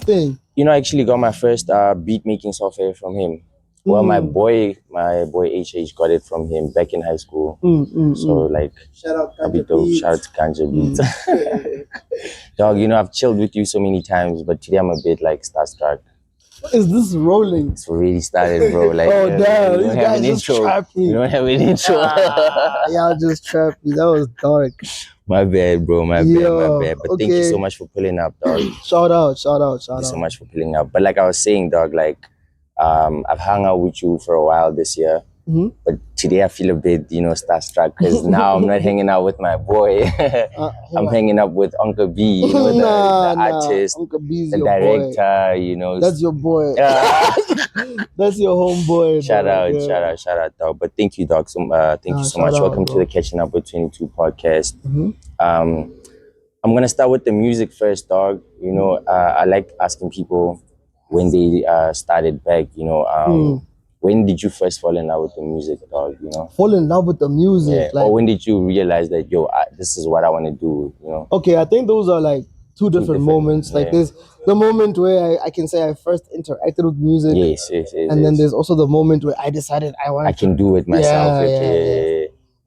thing? I actually got my first beat making software from him. Well, my boy HH got it from him back in high school. So like, Shout out a bit of shout out to Ganja Beats. Dog, I've chilled with you so many times, but today I'm a bit like starstruck. What is this rolling? It's already started, bro. Like, oh damn, these guys just trapped me. You don't have an intro. Y'all just trapped me. That was dark. My bad, bro. My bad. But thank you so much for pulling up, dog. Shout out. Thank you so much for pulling up. But like I was saying, dog, like I've hung out with you for a while this year. But today I feel a bit, starstruck because now I'm not hanging out with my boy. I'm hanging up with Onka B, the artist, Onka B's the your director, boy. That's your boy. That's your homeboy. Shout out, dog. But thank you, dog. Thank you so much. Welcome to the Catching Up with 22 podcast. I'm gonna start with the music first, dog. I like asking people when they started back. When did you first fall in love with the music, dog? Fall in love with the music, yeah. Or when did you realize that this is what I want to do? Okay, I think those are like two different moments. Like there's the moment where I can say I first interacted with music. Yes. And then there's also the moment where I decided I can do it myself.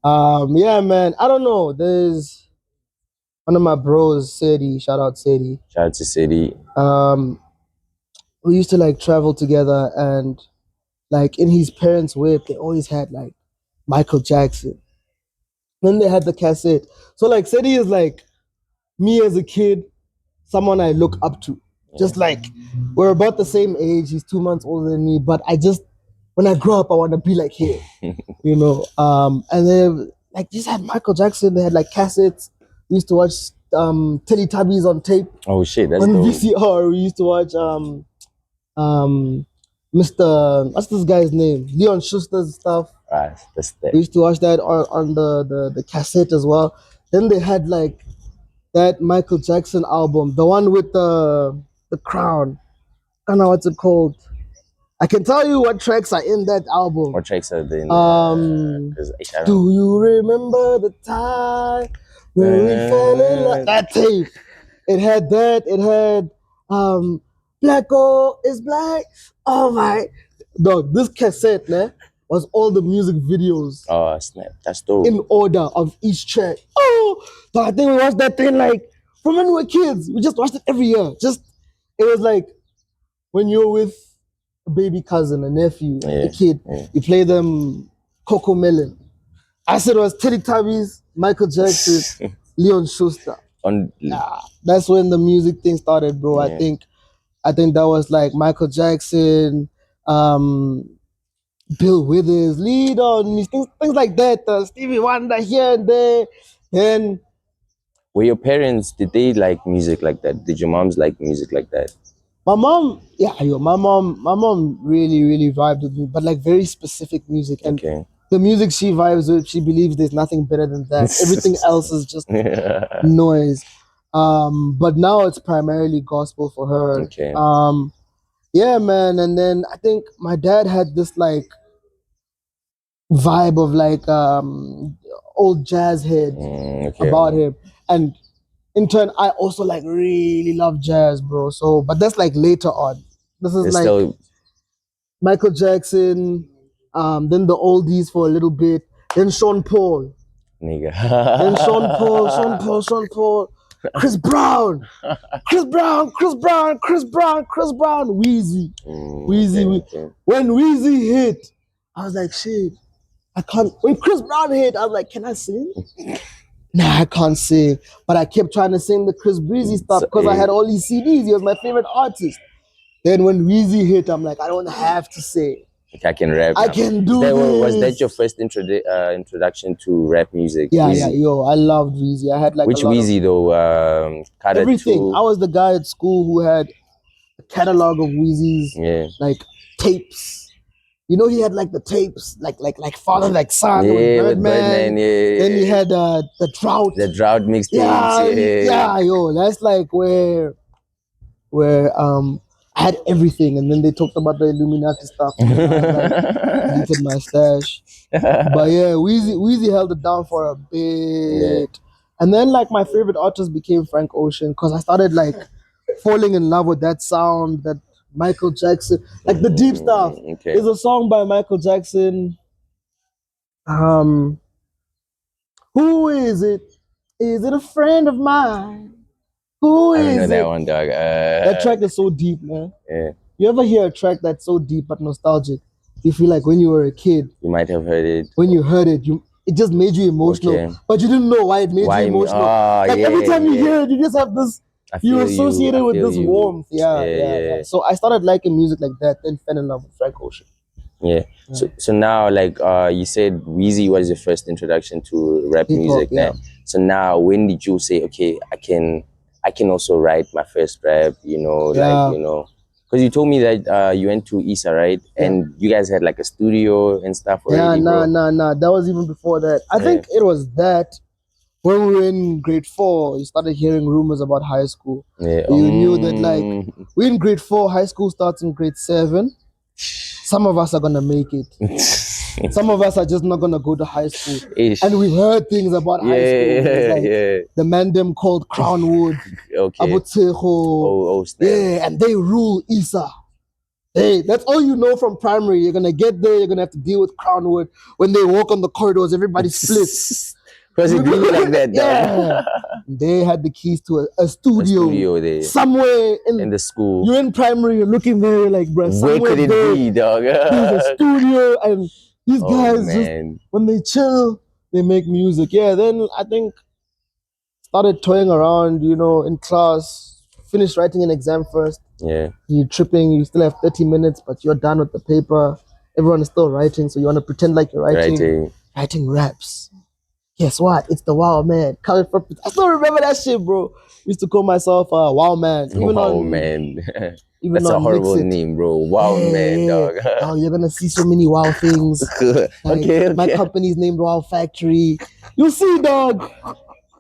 Yeah, man. I don't know. There's one of my bros, Sadie. Shout out Sadie. Shout out to Sadie. We used to like travel together, and like in his parents' whip, they always had like Michael Jackson. Then they had the cassette. So like Sadie is like me as a kid, someone I look up to. Just like we're about the same age. He's 2 months older than me, but when I grow up, I want to be like him. And then like just had Michael Jackson. They had like cassettes. We used to watch Teletubbies on tape. Oh shit, that's on dope. VCR. We used to watch Mr. What's this guy's name? Leon Schuster's stuff. We used to watch that on the cassette as well. Then they had like that Michael Jackson album, the one with the crown. I don't know what's it called. I can tell you what tracks are in that album. What tracks are there? Do you remember the time when we fell in love? That tape. It had that. It had Black Gold is Black. Oh my dog, this cassette, man, was all the music videos. Oh snap, that's dope. In order of each track. Oh, so I think we watched that thing like from when we were kids. We just watched it every year. It was like when you're with a baby cousin, a nephew, a kid, you play them Coco Melon. I said it was Teletubbies, Michael Jackson, Leon Schuster. That's when the music thing started, bro. I think that was like Michael Jackson, Bill Withers, Lead On Me, things like that. Stevie Wonder here and there. And were your parents, did they like music like that? Did your moms like music like that? My mom, my mom really, really vibed with me, but like very specific music. And the music she vibes with, she believes there's nothing better than that. Everything else is just noise. But now it's primarily gospel for her. Yeah, man. And then I think my dad had this like vibe of like old jazz head about him. And in turn, I also like really love jazz, bro. So, but that's like later on. This is like Michael Jackson, then the oldies for a little bit, then Sean Paul. Nigga. Then Sean Paul. Chris Brown, Wheezy. When Wheezy hit, I was like, shit, I can't. When Chris Brown hit, I was like, can I sing? Nah, I can't sing. But I kept trying to sing the Chris Breezy stuff because I had all these CDs. He was my favorite artist. Then when Wheezy hit, I'm like, I don't have to sing. I can rap. I can do this. Was that your first introduction to rap music? Yeah, Wheezy? I loved Wheezy. I had like which Wheezy though? Everything. I was the guy at school who had a catalog of Wheezy's, like tapes. He had like the tapes, like Father Like Son with Birdman. Then he had the Drought. The Drought mixtapes. That's like where I had everything, and then they talked about the Illuminati stuff. And I deleted my stash. But yeah, Wheezy held it down for a bit. And then like my favorite artist became Frank Ocean because I started like falling in love with that sound, that Michael Jackson, like the deep stuff. Okay. There's a song by Michael Jackson. Who is it? Is it a friend of mine? Who is it? I don't know that one, dog. That track is so deep, man. Yeah. You ever hear a track that's so deep but nostalgic? You feel like when you were a kid, you might have heard it. When you heard it, it just made you emotional, Okay. but you didn't know why it made you emotional. Every time you hear it, you just have this. You associate it with this warmth. Yeah. So I started liking music like that, then fell in love with Frank Ocean. Yeah. So now, like you said, Weezy was your first introduction to rap music. Yeah. So now, when did you say, okay, I can also write my first rap? Because you told me that you went to ISA, right? Yeah. And you guys had like a studio and stuff already. Nah. That was even before that. I think it was that. When we were in grade 4, you started hearing rumors about high school. Yeah. You knew that, like, we're in grade 4, high school starts in grade 7. Some of us are going to make it. Some of us are just not going to go to high school. And we've heard things about high school. The man them called Crownwood, Abutseho. And they rule ISA. Hey, that's all you know from primary. You're going to get there, you're going to have to deal with Crownwood. When they walk on the corridors, everybody splits. Was it really like that, though? Yeah. They had the keys to a studio there. Somewhere in the school. You're in primary, you're looking there, like, bro, where could it be, dog? There's a studio, and these guys just, when they chill, they make music. Yeah, then I think started toying around, in class, finished writing an exam first. Yeah. You're tripping, you still have 30 minutes, but you're done with the paper. Everyone is still writing, so you want to pretend like you're writing raps. Guess what? It's the Wow Man. Coming from, I still remember that shit, bro. Used to call myself Wow Man. Man. That's a horrible name, bro. Wow Man, dog. Oh, you're gonna see so many wow things. Okay. My company's named Wow Factory. You'll see, dog.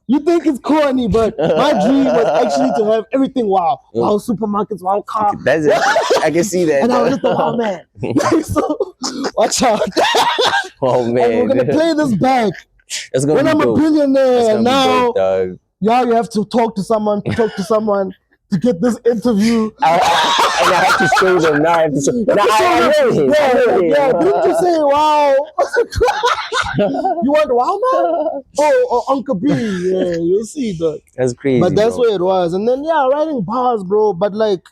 You think it's corny, but my dream was actually to have everything wow. Wow supermarkets, wow car. That's it. I can see that. And I was just the Wow Man. So, watch out. Oh, man. And we're gonna play this back. When I'm a billionaire now, you have to talk to someone to get this interview. And I have to show them now. Didn't you say wow? You want Wow Man? Oh, Onka B. Yeah, you'll see that. That's crazy. But that's where it was. And then writing bars, bro. But like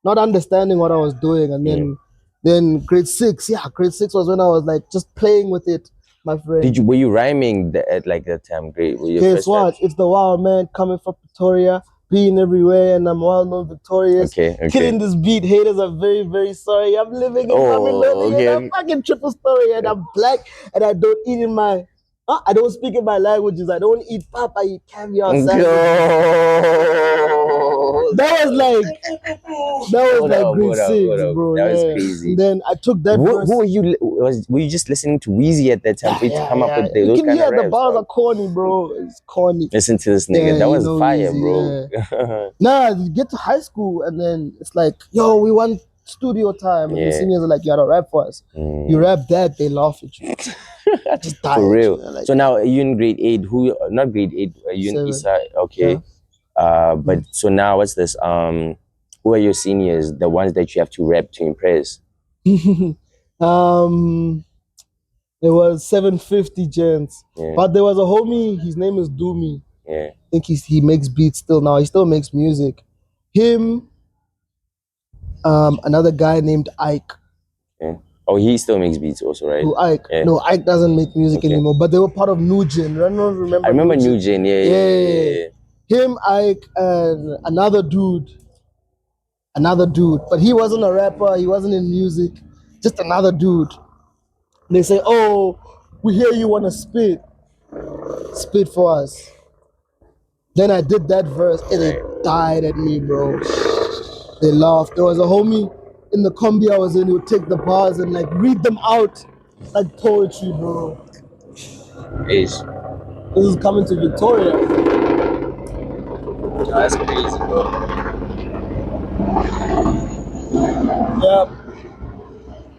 not understanding what I was doing. And then grade 6. Yeah, grade 6 was when I was like just playing with it. My friend. Were you rhyming at like that time? Great. Guess what? It's the Wow Man coming from Pretoria, being everywhere, and I'm well known victorious. Okay. Killing this beat. Haters are very, very sorry. I'm living in a fucking triple story, and I'm black, and I don't eat in my. I don't speak in my languages. I don't eat pap. I eat caviar. That was like grade 6, bro. That was crazy. And then I took that. Who were you? Were you just listening to Weezy at that time? To come up with those kind of raps? The bars are corny, bro. It's corny. Listen to this nigga. That was fire, Weezy, bro. Nah, you get to high school and then it's like, yo, we want studio time. And the seniors are like, you gotta rap for us. You rap that, they laugh at you. Just die. For real. Like, so now you in grade 8. Not grade 8. You in ISA. Okay. Yeah. But so now what's this? Who are your seniors? The ones that you have to rap to impress? There was 750 gents. But there was a homie, his name is Doomy. Yeah. I think he makes beats still now. He still makes music. Him, another guy named Ike. Yeah. Oh, he still makes beats also, right? Who, Ike? Yeah. No, Ike doesn't make music anymore, but they were part of New Gen. I don't remember. I remember New Gen, yeah. Him, Ike, and another dude, but he wasn't a rapper, he wasn't in music, just another dude. And they say, oh, we hear you want to spit for us. Then I did that verse and they died at me, bro. They laughed. There was a homie in the combi I was in who would take the bars and like read them out like poetry, bro. This is coming to Victoria. That's crazy, bro. Yeah.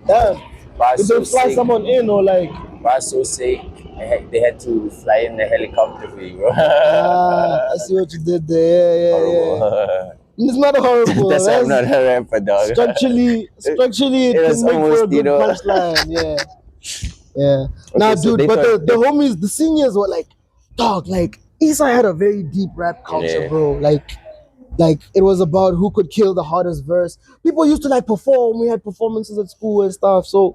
Damn. Did they fly someone in or like? Bars so sick. They had to fly in the helicopter for you, bro. I see what you did there. Yeah. It's not horrible. That's why I'm not a rapper, dog. Structurally, it was can make for a almost, good punchline. Yeah. Yeah. Okay, Nah, so dude, but the homies, the seniors were like, dog, like, Issa had a very deep rap culture, Yeah. bro. Like it was about who could kill the hardest verse. People used to like perform. We had performances at school and stuff. So,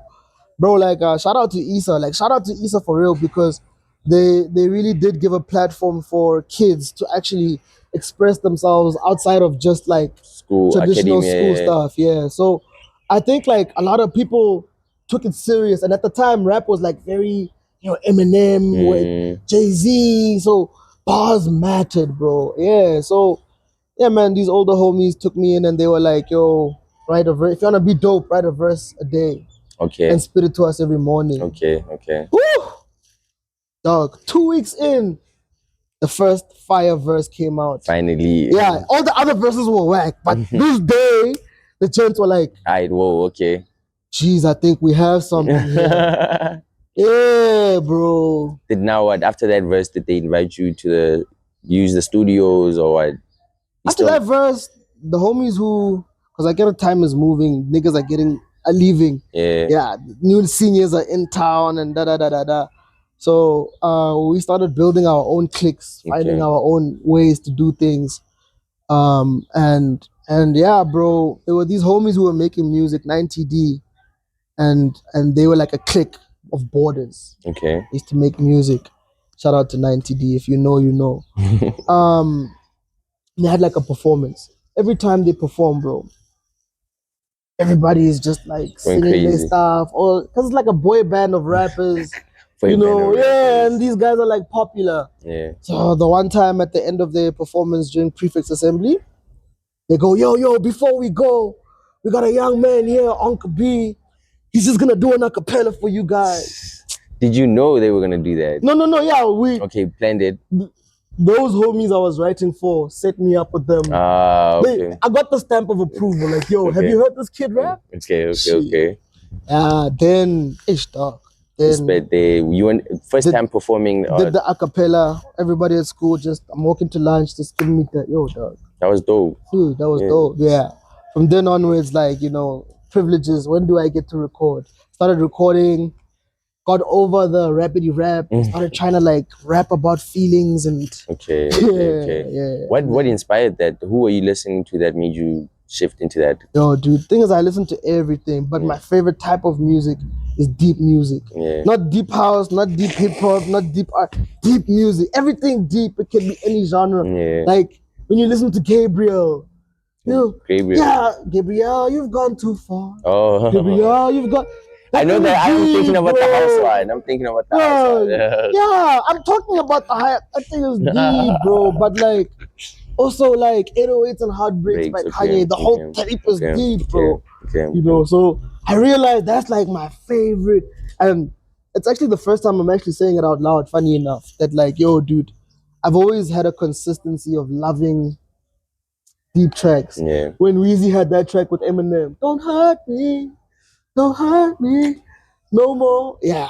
bro, like shout out to Issa. Like shout out to Issa for real, because they really did give a platform for kids to actually express themselves outside of just like School, traditional academia, school yeah. stuff. Yeah. So I think like a lot of people took it serious, and at the time rap was like very, Eminem with Jay-Z. So bars mattered, bro. Yeah. So yeah, man, these older homies took me in and they were like, yo, write a verse. If you want to be dope, write a verse a day. Okay. And spit it to us every morning. Okay. Woo! Dog, 2 weeks in, the first fire verse came out. Finally. Yeah, all the other verses were whack. But this day, the gents were like, alright, whoa, okay. Jeez, I think we have something here. Yeah, bro. Now what? After that verse, did they invite you to use the studios or what? After that verse, the homies because I get a time is moving, niggas are leaving. Yeah, new seniors are in town and da. So we started building our own cliques, finding our own ways to do things. And yeah, bro, there were these homies who were making music, 90D, and they were like a clique of boarders. Okay. They used to make music. Shout out to 90D. If you know, you know. They had like a performance. Every time they perform, bro, everybody is just like singing their stuff, or because it's like a boy band of rappers, and these guys are like popular. Yeah. So the one time at the end of their performance during prefix assembly, they go, yo, before we go, we got a young man here, Onka B. He's just gonna do an acapella for you guys. Did you know they were gonna do that? No, yeah, we planned it. Those homies I was writing for set me up with them. Okay. I got the stamp of approval. Like, yo, have you heard this kid rap? Okay. Then dog. Then you went first time performing. Did the acapella. Everybody at school I'm walking to lunch, just giving me that. Yo, dog. That was dope. Dude, that was dope. Yeah. From then onwards, like, privileges. When do I get to record? Started recording. Got over the rapidy rap, started trying to like rap about feelings and okay. What inspired that? Who were you listening to that made you shift into that? Yo, dude, thing is I listen to everything, but my favorite type of music is deep music. Yeah. Not deep house, not deep hip hop, not deep art, deep music. Everything deep. It can be any genre. Yeah. Like when you listen to Gabriel. Gabriel. Yeah, Gabriel, you've gone too far. Oh. Gabriel, you've gone. I know that I'm thinking about the house one. I'm thinking about the house one. Yeah, I'm talking about the high. I think it's deep, bro. But like, also like 808s and Heartbreaks by Kanye. The whole tape is deep, bro. So I realized that's like my favorite, and it's actually the first time I'm actually saying it out loud. Funny enough, that like, yo, dude, I've always had a consistency of loving deep tracks. Yeah. When Weezy had that track with Eminem, "Don't Hurt Me." Don't hurt me no more. Yeah.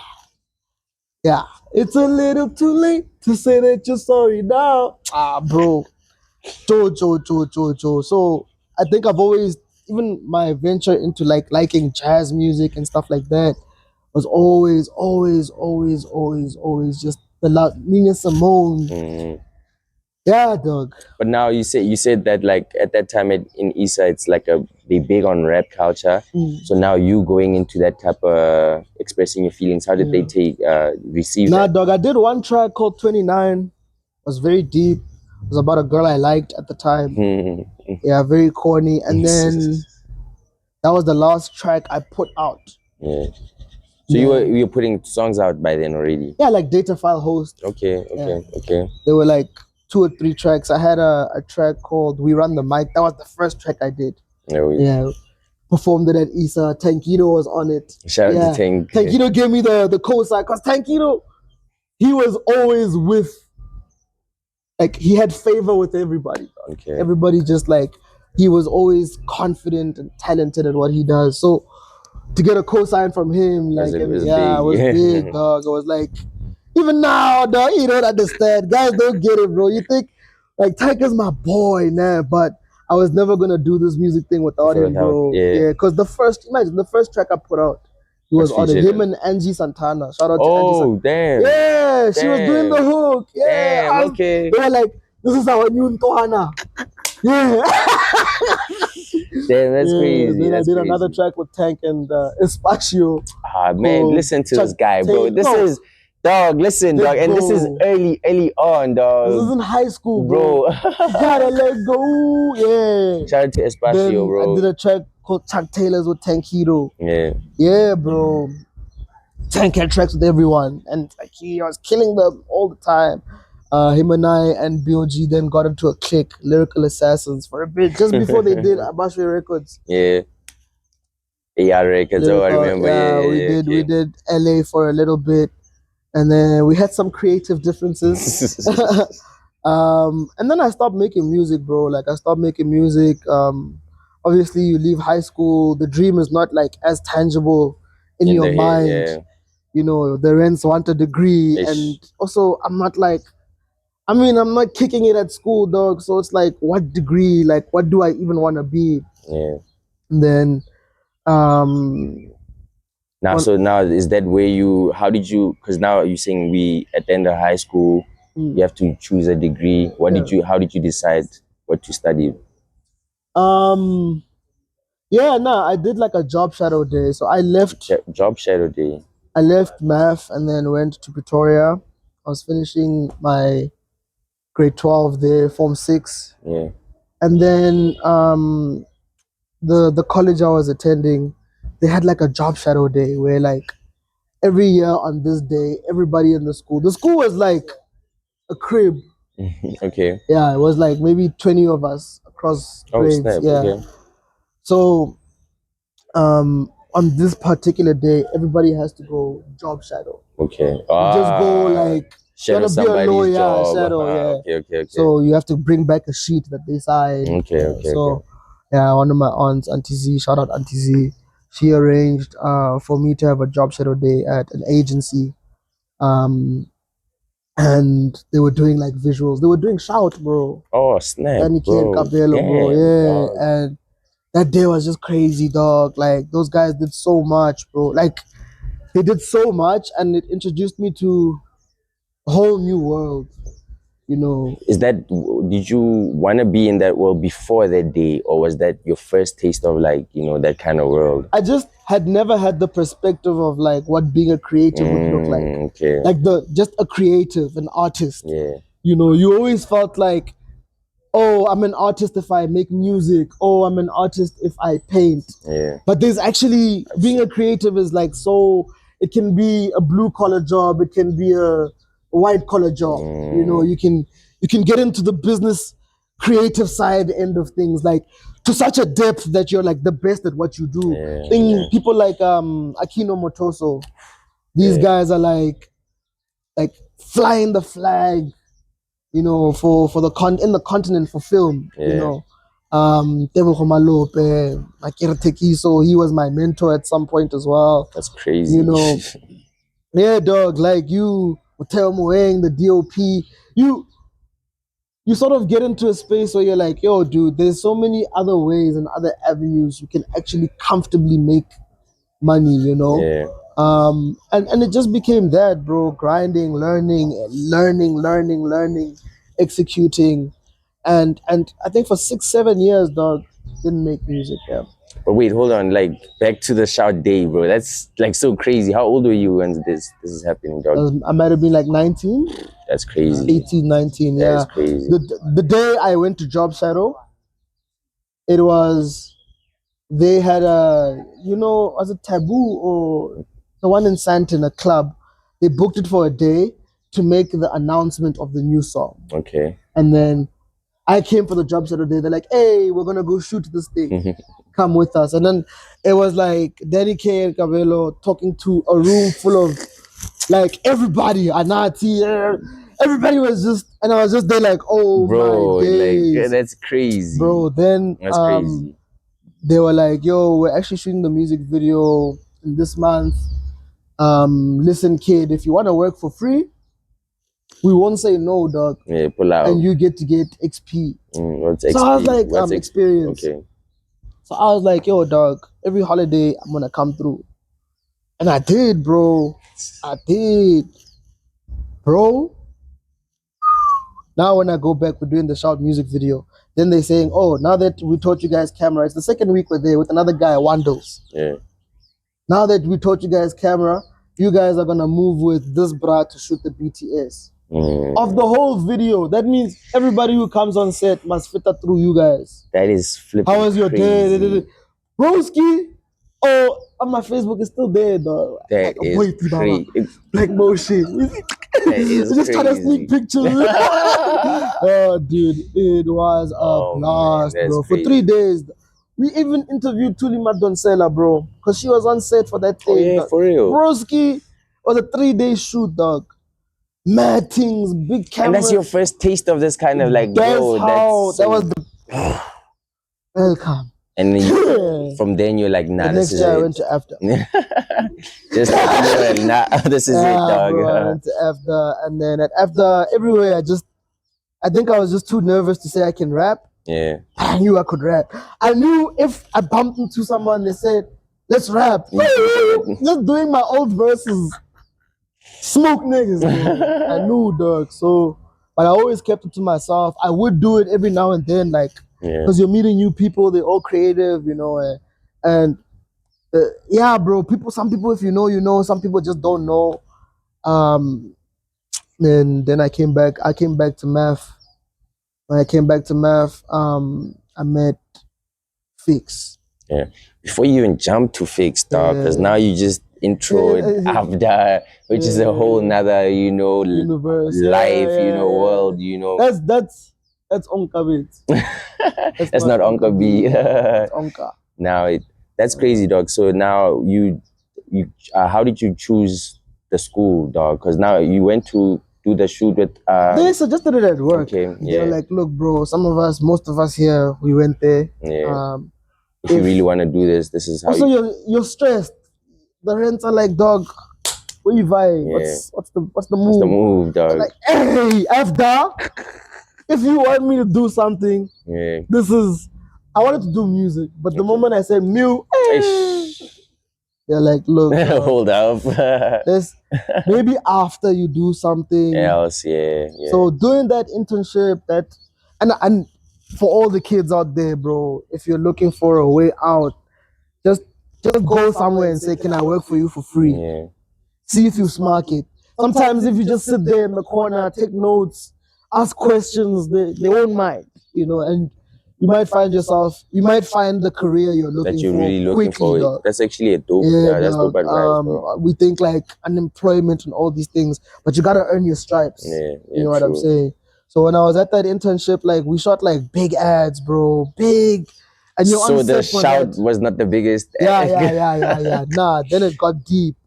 It's a little too late to say that you're sorry now. Bro. Joe. So I think I've always, even my venture into like liking jazz music and stuff like that was always just the love, Nina Simone. Yeah, dog. But now you said that like at that time in Issa it's like they big on rap culture. So now you going into that type of expressing your feelings, how did they receive that? Dog, I did one track called 29. It was very deep. It was about a girl I liked at the time. Yeah, very corny. And then that was the last track I put out. Yeah. So you were putting songs out by then already? Yeah, like data file host. Okay. They were like 2 or 3 tracks. I had a track called We Run the Mic. That was the first track I did. Yeah. Performed it at Issa. Tankito was on it. Shout out to Tank. Tankito gave me the co-sign because Tankito, he was always with, like, he had favor with everybody. Okay. Everybody just like, he was always confident and talented at what he does. So to get a co-sign from him, like, it was big, dog. It was like, even now, dog, you don't understand. Guys don't get it, bro. You think, like, Tiger's my boy, man, but I was never gonna do this music thing without him, bro. Yeah, because the first track I put out, he was on it. Him and Angie Santana. Shout out to Angie Santana. Damn. Yeah, she was doing the hook. Yeah, damn, okay. They were like, "This is our new Ntohana." Yeah. Damn, that's crazy. Then that's I did crazy. another track with Tank and Espacio. Ah, man, listen to this guy, bro. This is dog. Listen, dog, and this is early on, dog. This is in high school, bro. Gotta let go. Yeah. Shout out to Espacio, bro. I did a track called Chuck Taylor's with Tankito. Yeah. Yeah, bro. Tank had tracks with everyone, and like he was killing them all the time. Him and I and BOG then got into a clique, Lyrical Assassins, for a bit, just before they did Abashwe Records. Yeah. AR Records, I remember. Yeah, we did LA for a little bit, and then we had some creative differences. And then I stopped making music, bro. Like I stopped making music. Obviously, you leave high school, the dream is not like as tangible in your mind. Yeah. You know, the rents want a degree, and also I'm not kicking it at school, dog. So it's like, what degree? Like, what do I even want to be? Yeah. And then, now is that where how did you? Because now you're saying we at the end of high school, you have to choose a degree. How did you decide what to study? I did like a job shadow day. So I left job shadow day. I left math and then went to Pretoria. I was finishing my grade 12 there, Form 6. Yeah. And then the college I was attending, they had like a job shadow day where like every year on this day, everybody in the school was like a crib. Okay. Yeah, it was like maybe 20 of us across grades. Snap. Yeah. Okay. So on this particular day, everybody has to go job shadow. Okay. You just go like shadow somebody's job. Shadow, yeah. Okay. So you have to bring back a sheet that they signed. Okay. Yeah, one of my aunts, Auntie Z, shout out Auntie Z, she arranged for me to have a job shadow day at an agency. And they were doing like visuals. They were doing Shout, bro. Oh, snap, bro. Cabello, bro. Yeah. Dog. And that day was just crazy, dog. Like, those guys did so much, bro. Like, they did so much, and it introduced me to a whole new world, you know. Did you want to be in that world before that day, or was that your first taste of, like, you know, that kind of world? I just had never had the perspective of, like, what being a creative would look like. Okay. Like, just a creative, an artist. Yeah. You know, you always felt like, oh, I'm an artist if I make music. Oh, I'm an artist if I paint. Yeah. But there's actually, being a creative is like, so it can be a blue collar job. It can be a white collar job. You know, you can get into the business creative side end of things, like to such a depth that you're like the best at what you do. People like Akino Motoso, these guys are like flying the flag, you know, for in the continent for film, you know. Tebogo Malope, Akira Tekiso, he was my mentor at some point as well. That's crazy. You know. Yeah, dog, like you, Teo Moeng, the DOP, you sort of get into a space where you're like, yo, dude, there's so many other ways and other avenues you can actually comfortably make money, you know? Yeah. And it just became that, bro, grinding, learning, executing. And I think for 6-7 years, dog, didn't make music, yeah. But wait, hold on, like, back to the Shout day, bro. That's like so crazy. How old were you when this is happening, dog? I might have been like 19. That's crazy. 18, 19, yeah. That's crazy. The day I went to Job Shadow, it was, they had was it Taboo or the one in Santon, a club. They booked it for a day to make the announcement of the new song. Okay. And then I came for the Job Shadow day. They're like, hey, we're going to go shoot this thing. Come with us. And then it was like Danny K and Cabello talking to a room full of like everybody, Anati, everybody was just, and I was just there like, oh, bro, my days. Like, that's crazy. Bro, then that's crazy. They were like, yo, we're actually shooting the music video in this month. Listen, kid, if you want to work for free, we won't say no, dog. Yeah, pull out. And you get to get XP. What's XP? So I was like, what's experience. Okay. So I was like, yo, dog, every holiday I'm gonna come through. And I did, bro. I did. Bro. Now when I go back, we're doing the Shout music video. Then they're saying, oh, now that we taught you guys camera, it's the second week we're there with another guy, Wandles. Yeah. Now that we taught you guys camera, you guys are gonna move with this bra to shoot the BTS. Of the whole video. That means everybody who comes on set must filter through you guys. That is flipping. How was your crazy. day? Broski, oh, on my Facebook, it's still there, though. That is crazy. Black motion. That is just trying to sneak pictures. Oh, dude, it was a blast, man, bro. crazy. For 3 days. We even interviewed Tuli Madonsela, bro, because she was on set for that thing. Oh, yeah, for real. Broski was a 3-day shoot, dog. Mad things, big cameras. And that's your first taste of this kind of like, that was the welcome. And then from then you're like, nah, this is it. I went to AFDA. Just like, nah, this is it, dog. Bro, I went to AFDA, and then at AFDA, everywhere, I think I was just too nervous to say I can rap. Yeah. I knew I could rap. I knew if I bumped into someone, they said, let's rap. Just doing my old verses. Smoke niggas, man. I knew, dog. So, but I always kept it to myself. I would do it every now and then, like, because you're meeting new people. They're all creative, you know, yeah, bro. Some people, if you know, you know. Some people just don't know. Then I came back. I came back to math. When I came back to math, I met Fix. Yeah. Before you even jump to Fix, dog, because now you just introed AFDA, which is a whole nother, you know, universe, life, you know, world, you know. That's Onka B. That's not Onka B. That's Onka. Now that's crazy, dog. So now you how did you choose the school, dog? Because now you went to do the shoot with. They suggested it at work. Okay, They're like, look, bro, most of us here, we went there. Yeah. If you really want to do this, this is how. Also, you're stressed. The rents are like, dog, where you buying? Yeah. What's the move? What's the move, dog? Like, hey, AFDA, if you want me to do something, this is. I wanted to do music, but the moment I said mu, they're like, look, hold up. Maybe after you do something else, yeah. So doing that internship, and for all the kids out there, bro, if you're looking for a way out, just go somewhere and say, can I work for you for free? Yeah. See if you smack it. Sometimes if you just sit there in the corner, take notes, ask questions, they won't mind, you know, and you might find the career you're looking for. That you're really looking for. Dog. That's actually a dope. Yeah, that's dope advice, bro. We think like unemployment and all these things, but you gotta earn your stripes. Yeah, you know what I'm saying? So when I was at that internship, like we shot like big ads, bro, big. And you're so the Shout was not the biggest. Yeah. Nah, then it got deep.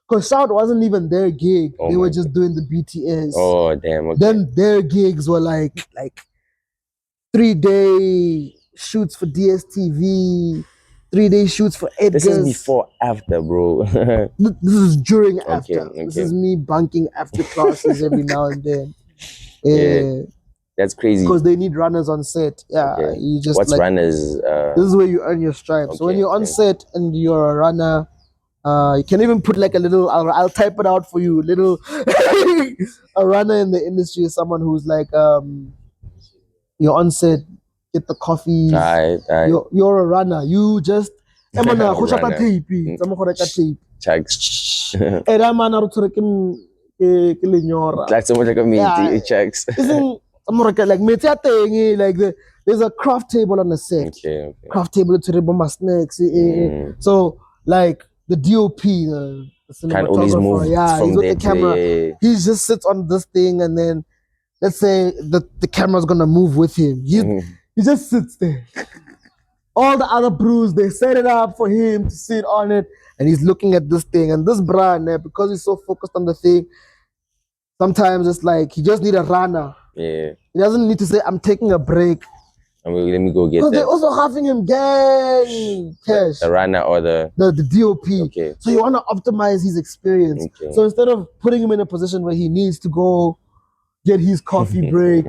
Because Shout wasn't even their gig. They were just doing the BTS. Oh, damn. Okay. Then their gigs were like 3-day shoots for DSTV, 3-day shoots for Edgar's. This is before AFDA, bro. This is during AFDA. Okay. This is me bunking after classes every now and then. Yeah. That's crazy. Because they need runners on set. Yeah. Okay. You just What's runners? This is where you earn your stripes. So when you're on set and you're a runner, you can even put like a little, I'll type it out for you, a runner in the industry is someone who's like, you're on set, get the coffee. You're a runner. You just checks. Like someone like a meaty checks. Like there's a craft table on the set. Okay. Craft table to remove my snacks. So like the DOP, the cinematographer, he's with the camera. He just sits on this thing, and then let's say the camera's gonna move with him. He just sits there. All the other brews, they set it up for him to sit on it, and he's looking at this thing. And this brand, because he's so focused on the thing, sometimes it's like he just need a runner. Yeah. He doesn't need to say, I'm taking a break. Let me go get that. Because they're also having him gang cash. The runner or the DOP. Okay. So you want to optimize his experience. Okay. So instead of putting him in a position where he needs to go get his coffee break,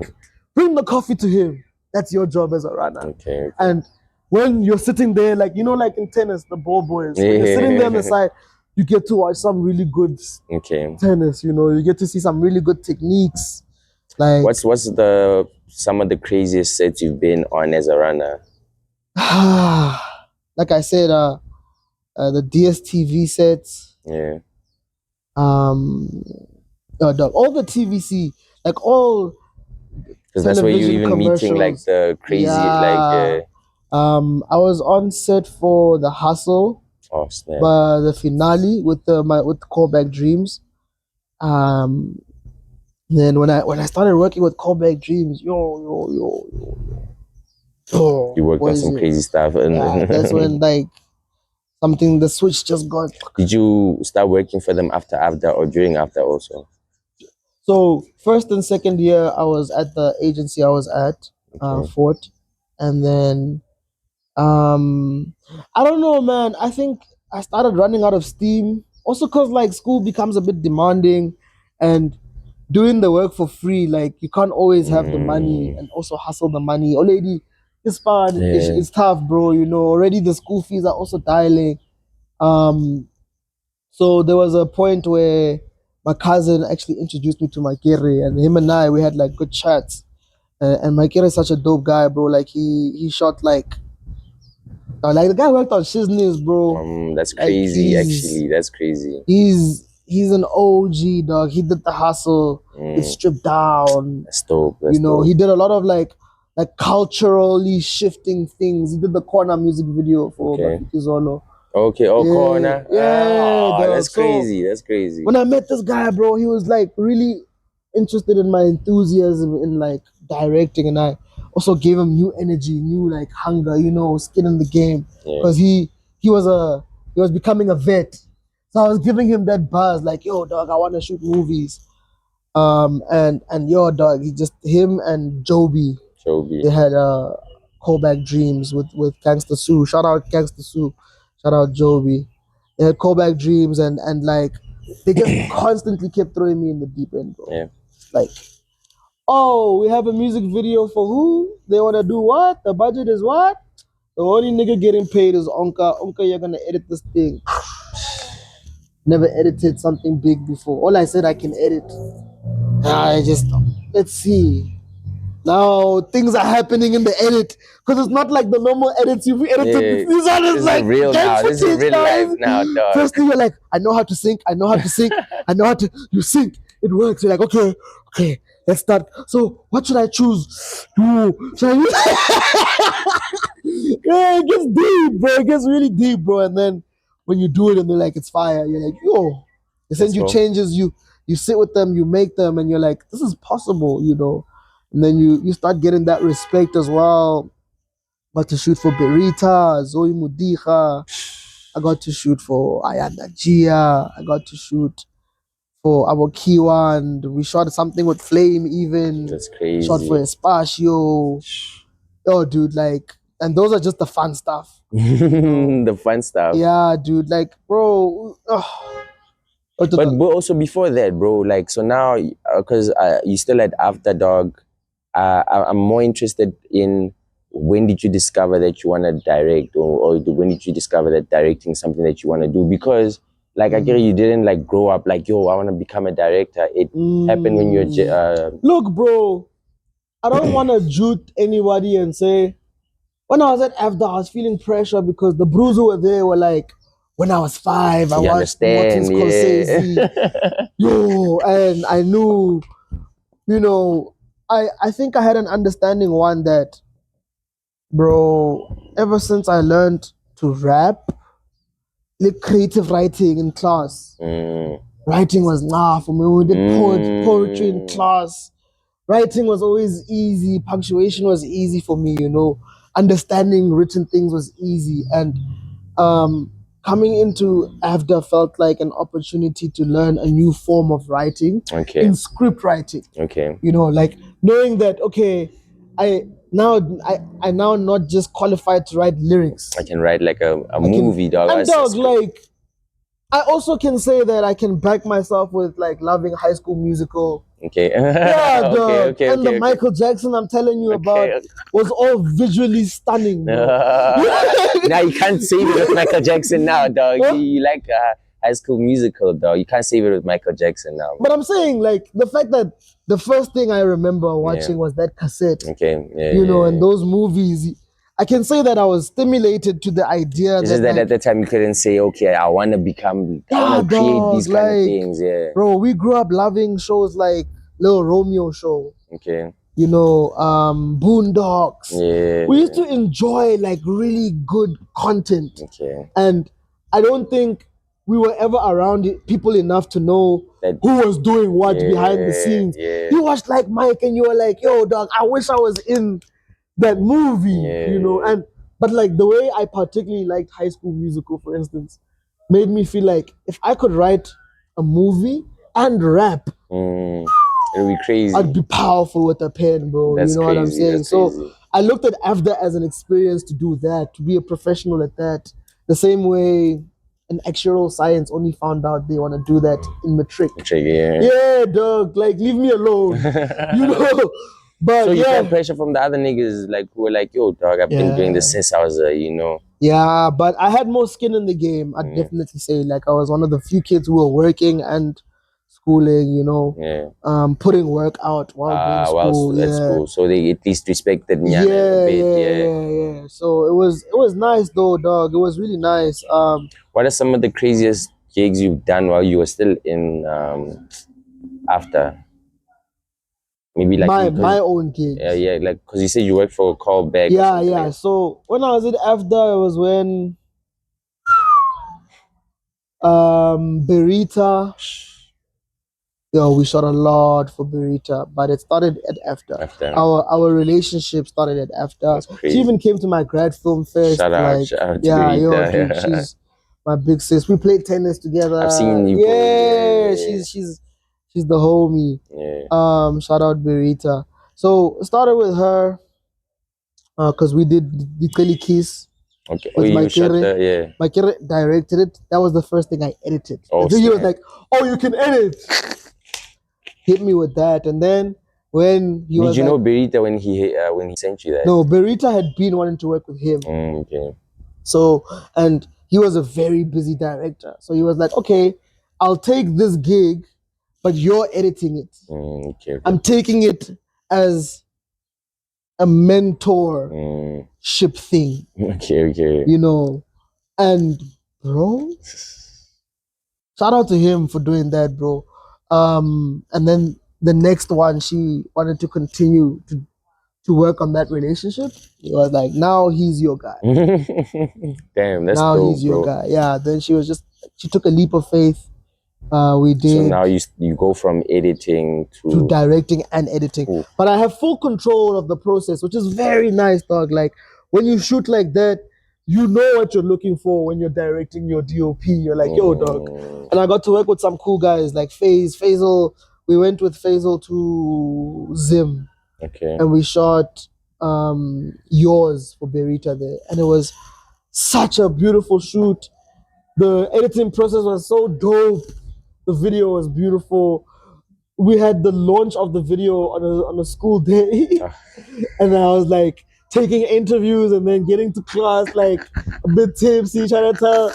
bring the coffee to him. That's your job as a runner. Okay. And when you're sitting there, like, you know, like in tennis, the ball boys, when you're sitting there on the side, you get to watch some really good tennis, you know, you get to see some really good techniques. Like, what's some of the craziest sets you've been on as a runner? like I said, the DSTV sets. Yeah. All the TVC, like all. Because that's where you're even meeting like the crazy, I was on set for The Hustle. Oh snap! But the finale with Callback Dreams. Then when I started working with Callback Dreams, you worked on some crazy stuff, and that's when like the switch just got. Did you start working for them after AFDA or during AFDA also? So first and second year, I was at the agency I was at, Fort, and then I don't know, man. I think I started running out of steam. Also, cause like school becomes a bit demanding, and doing the work for free, like you can't always have the money and also hustle the money. Already, it's fun. It's tough, bro. You know, already the school fees are also dialing. So there was a point where my cousin actually introduced me to Mahikeng, and him and we had like good chats. And Mahikeng is such a dope guy, bro. Like he shot like the guy worked on Shizness, bro. That's crazy, like actually. That's crazy. He's an OG, dog. He did The Hustle. It's Stripped Down. That's dope. That's you know, dope. He did a lot of like culturally shifting things. He did the Corner music video for Zolo. Okay, Corner. Yeah, that's crazy. That's crazy. When I met this guy, bro, he was like really interested in my enthusiasm in like directing, and I also gave him new energy, new like hunger, you know, skin in the game, because he was becoming a vet. So I was giving him that buzz, like, yo, dog, I want to shoot movies. And yo, dog, him and Joby. They had Callback Dreams with Gangsta Sue. Shout out Gangsta Sue. Shout out Joby. They had Callback Dreams, and like they just constantly kept throwing me in the deep end, bro. Yeah. Like, oh, we have a music video for who? They want to do what? The budget is what? The only nigga getting paid is Onka. Onka, you're going to edit this thing. Never edited something big before. All I said, I can edit. Let's see. Now things are happening in the edit, because it's not like the normal edits you've edited. This is like real now. This is real life now, dog. Firstly, you're like, I know how to sync. I know how to sync. I know how to. You sync. It works. You're like, okay, let's start. So what should I choose? Should I use? Yeah, it gets deep, bro. It gets really deep, bro. And then when you do it and they're like, it's fire, you're like, yo. They send you changes. You sit with them. You make them, and you're like, this is possible, you know. And then you start getting that respect as well. Got to shoot for Berita, Zoe Mudicha. I got to shoot for Ayanda Gia. I got to shoot for Abokiwa, and we shot something with Flame even. That's crazy. Shot for Espacio. Oh, dude, like, and those are just the fun stuff. The fun stuff. Yeah, dude, like, bro. But also before that, bro, like, so now, because you still at After Dog, I'm more interested in when did you discover that you want to direct, or when did you discover that directing is something that you want to do? Because like I get you didn't like grow up like, yo, I want to become a director. It happened when you're look, bro, I don't want to jute anybody and say when I was at AFDA I was feeling pressure because the bros who were there were like, when I was 5 I watched Martin Scorsese. Yo, and I knew, you know, I think I had an understanding, one, that, bro, ever since I learned to rap, like creative writing in class, writing was for me. We did poetry in class. Writing was always easy. Punctuation was easy for me, you know. Understanding written things was easy. And coming into AFDA felt like an opportunity to learn a new form of writing in script writing. You know, like knowing that, I now not just qualified to write lyrics. I can write like a movie, dog. And dog, like, I also can say that I can back myself with like loving High School Musical. Okay. Yeah, dog. Okay. And the Michael Jackson I'm telling you about was all visually stunning, bro. Now you can't save it with Michael Jackson now, dog. You like High School Musical, dog. You can't save it with Michael Jackson now. But I'm saying, like, the fact that the first thing I remember watching was that cassette. Okay. Yeah, you know, and those movies. I can say that I was stimulated to the idea it's that, just that like, at the time you couldn't say, okay, I want to become, I want to create these kind of things. Yeah. Bro, we grew up loving shows like Little Romeo Show. Okay. You know, Boondocks. Yeah. We used to enjoy like really good content. Okay. And I don't think we were ever around people enough to know that who was doing what behind the scenes. Yeah. You watched like Mike and you were like, yo, dog, I wish I was in that movie, you know. And but like the way I particularly liked High School Musical, for instance, made me feel like if I could write a movie and rap, it would be crazy. I'd be powerful with a pen, bro. That's you know crazy, what I'm saying? So I looked at AFDA as an experience to do that, to be a professional at that. The same way in actuarial science only found out they want to do that in matric. Yeah, dog. Like, leave me alone. You know? But so you felt pressure from the other niggas, like, who were like, yo, dog, I've been doing this since I was you know. Yeah, but I had more skin in the game. I'd definitely say, like, I was one of the few kids who were working and schooling, you know, putting work out while doing school. At school. So they at least respected me a bit. Yeah. So it was nice though, dog. It was really nice. What are some of the craziest gigs you've done while you were still in after? Maybe like my own gigs. Yeah, like because you said you worked for a callback. Yeah. So when I was at AFDA, it was when Berita. Yo, we shot a lot for Berita, but it started at AFDA. Our relationship started at AFDA. She even came to my grad film fest. Shout out to Berita. Dude, she's my big sis. We played tennis together. I've seen you. Yeah, she's the homie. Yeah. Shout out Berita. So it started with her, because we did the Kelly Kiss. Okay. With Mahikeng directed it. That was the first thing I edited. He was like, "Oh, you can edit." Hit me with that, and then when he was, did you know Berita when he sent you that? No, Berita had been wanting to work with him. Okay. So, and he was a very busy director, so he was like, "Okay, I'll take this gig, but you're editing it. Okay. I'm taking it as a mentorship thing." Okay. You know, and bro, shout out to him for doing that, bro. And then the next one, she wanted to continue to work on that relationship. It was like, now he's your guy. Damn, that's now dope, he's your bro. guy. Yeah. Then she took a leap of faith. We did. So now you go from editing to directing and editing. Ooh. But I have full control of the process, which is very nice, dog. Like when you shoot like that, you know what you're looking for when you're directing your DOP. You're like, yo, dog. And I got to work with some cool guys like Faisal. We went with Faisal to Zim. Okay. And we shot Yours for Berita there. And it was such a beautiful shoot. The editing process was so dope. The video was beautiful. We had the launch of the video on a school day. And I was like taking interviews and then getting to class like a bit tipsy, trying to tell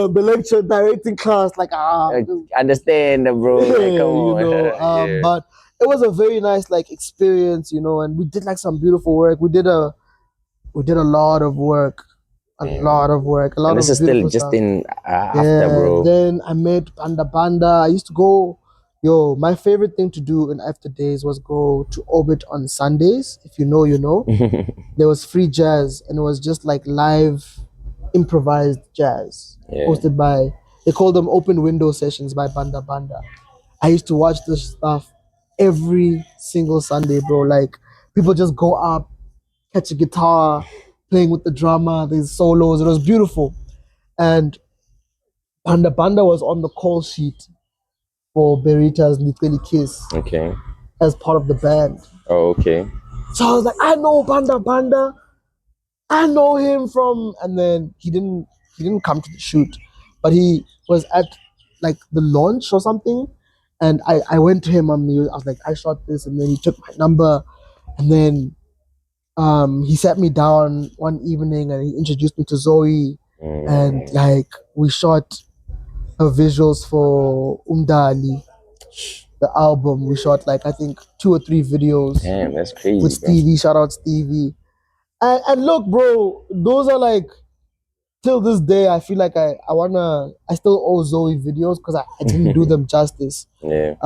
the lecturer directing class like, understand, bro. Like, come on. You know, but it was a very nice like experience, you know, and we did like some beautiful work. We did a lot of work. A lot of this is still just in after, bro. Then I met Banda. I used to go. Yo, my favorite thing to do in after days was go to Orbit on Sundays. If you know, you know. There was free jazz, and it was just like live, improvised jazz, hosted by. They called them open window sessions by Banda. I used to watch this stuff every single Sunday, bro. Like people just go up, catch a guitar, playing with the drama, these solos. It was beautiful. And Banda was on the call sheet for Berita's Nikweli Kiss. Okay. As part of the band. Oh, okay. So I was like, I know Banda. I know him from, and then he didn't come to the shoot. but he was at like the launch or something, and I went to him. I was like, I shot this, and then he took my number, and then he sat me down one evening and he introduced me to Zoe, and like we shot her visuals for Umdali, the album. We shot like I think 2 or 3 videos. Damn, that's crazy, with Stevie. Shout out Stevie. And look, bro, those are like till this day. I feel like I still owe Zoe videos because I didn't do them justice. Yeah.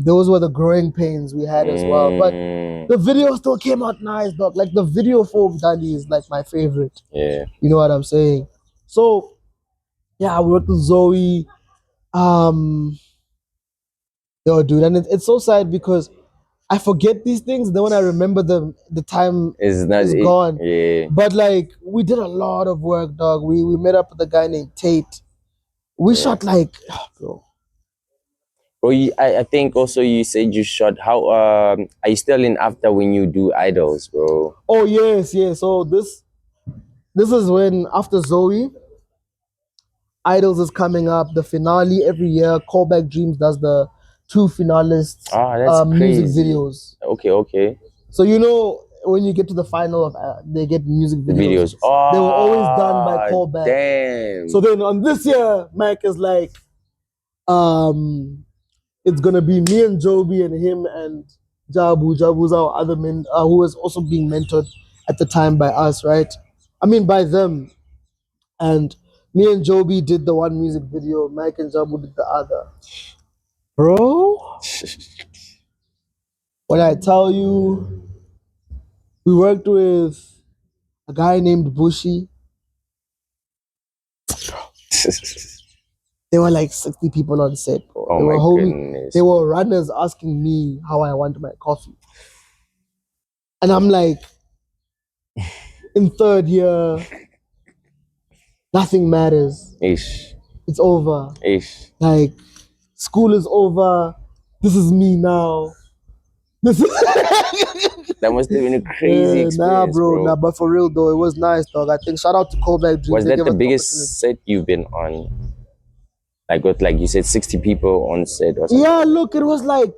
Those were the growing pains we had as well. But the video still came out nice, dog. Like the video for Umdali is like my favorite. Yeah. You know what I'm saying? So yeah, I worked with Zoe. Yo, dude, and it's so sad because I forget these things. Then when I remember them, the time is gone. Yeah. But like, we did a lot of work, dog. We met up with a guy named Tate. We shot like, bro. Bro, I think also you said you shot. How are you still in after when you do idols, bro? Oh yes, yes. So this is when after Zoe, Idols is coming up. The finale every year. Callback Dreams does the 2 finalists that's music crazy. videos. Okay. So you know when you get to the final of they get music videos. Oh, they were always done by callback. Damn. So then on this year, Mac is like, it's gonna be me and Joby and him and Jabu. Jabu's our other man who was also being mentored at the time by us, right? I mean by them. And me and Joby did the one music video. Mike and Jabu did the other. Bro, when I tell you, we worked with a guy named Bushi. There were like 60 people on set, bro. They were runners asking me how I want my coffee. And I'm like, in 3rd year, nothing matters. Ish. It's over. Ish. Like, school is over. This is me now. That must have been a crazy experience, bro. Nah, but for real though, it was nice, dog. I think shout out to Callback Dreams. Was that the biggest set you've been on? Like with, like you said, 60 people on set or something? Yeah, look, it was like,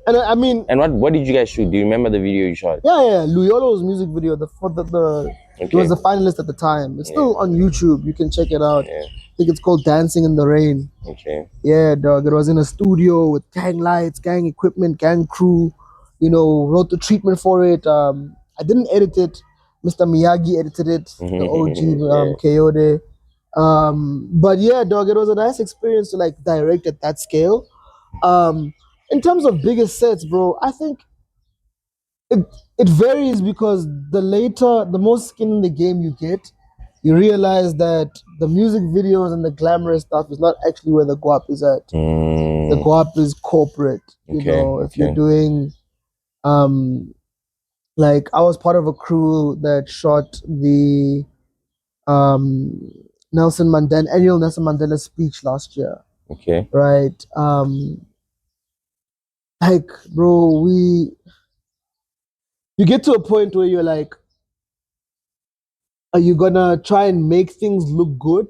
and I mean. And what did you guys shoot? Do you remember the video you shot? Yeah, Luyolo's music video. It was the finalist at the time. It's still on YouTube. You can check it out. Yeah. I think it's called Dancing in the Rain. Okay. Yeah, dog. It was in a studio with gang lights, gang equipment, gang crew. You know, wrote the treatment for it. I didn't edit it. Mr. Miyagi edited it. The OG Coyote. But yeah, dog, it was a nice experience to like direct at that scale. In terms of biggest sets, bro, I think it varies because the more skin in the game you get, you realize that the music videos and the glamorous stuff is not actually where the guap is at. The guap is corporate. You know, if you're doing, like I was part of a crew that shot the annual Nelson Mandela speech last year. Okay. Right. Like, bro, you get to a point where you're like, are you gonna try and make things look good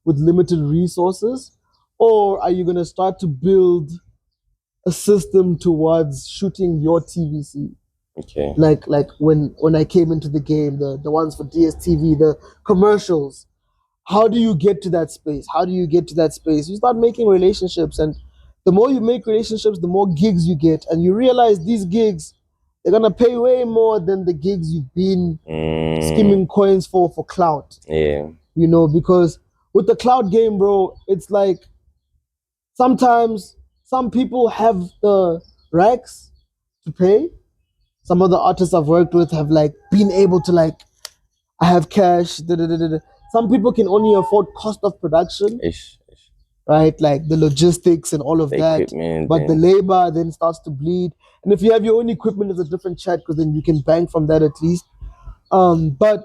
with limited resources? Or are you gonna start to build a system towards shooting your TVC? Okay. Like when I came into the game, the ones for DSTV, the commercials. How do you get to that space? You start making relationships, and the more you make relationships, the more gigs you get, and you realize these gigs, they're gonna pay way more than the gigs you've been skimming coins for clout. Yeah. You know, because with the clout game, bro, it's like sometimes some people have the racks to pay. Some of the artists I've worked with have like been able to like, I have cash. Some people can only afford cost of production. Right, like the logistics and all of that, but the labor then starts to bleed. And if you have your own equipment, it's a different chat because then you can bank from that at least. But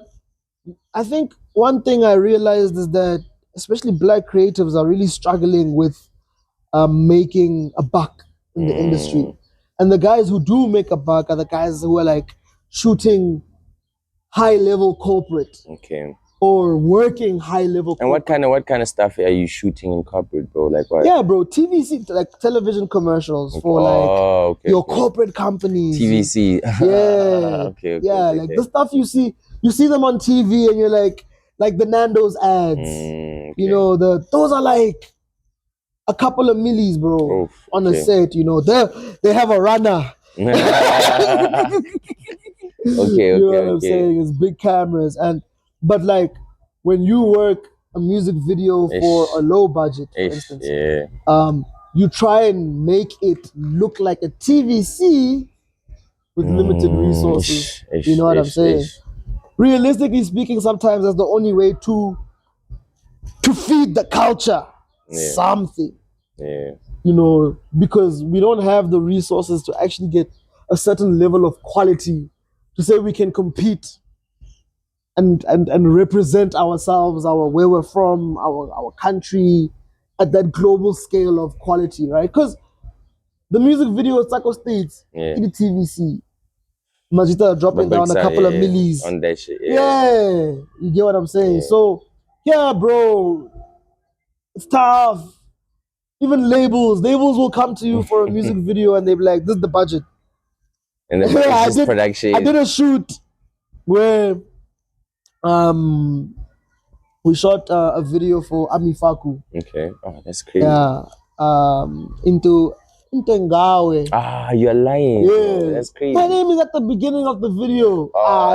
I think one thing I realized is that especially Black creatives are really struggling with making a buck in the industry. And the guys who do make a buck are the guys who are like shooting high level corporate. Okay. or working high level. And what kind of stuff are you shooting in corporate, bro? Like what? Yeah, bro, TVC, like television commercials for your corporate companies. TVC. Yeah. Like the stuff you see them on TV and you're like the Nando's ads. You know, those are like a couple of millis, bro, on a set. You know, they have a runner. You know what I'm saying? It's big cameras but like when you work a music video for a low budget, for instance, you try and make it look like a TVC with limited resources. You know what I'm saying? Realistically speaking, sometimes that's the only way to feed the culture something. Yeah. You know, because we don't have the resources to actually get a certain level of quality to say we can compete and represent ourselves, where we're from, our country at that global scale of quality, right? Because the music video Taco States, in the TVC, Majita dropping down a couple of millis on that shit. Yeah, you get what I'm saying? Yeah. So, yeah, bro, it's tough. Even labels will come to you for a music video and they'll be like, this is the budget. And then it's just production. I did a shoot where we shot a video for Amifaku. Okay. Oh, that's crazy. Yeah. Into Ngawe. Ah, you're lying. Yeah. Bro. That's crazy. My name is at the beginning of the video.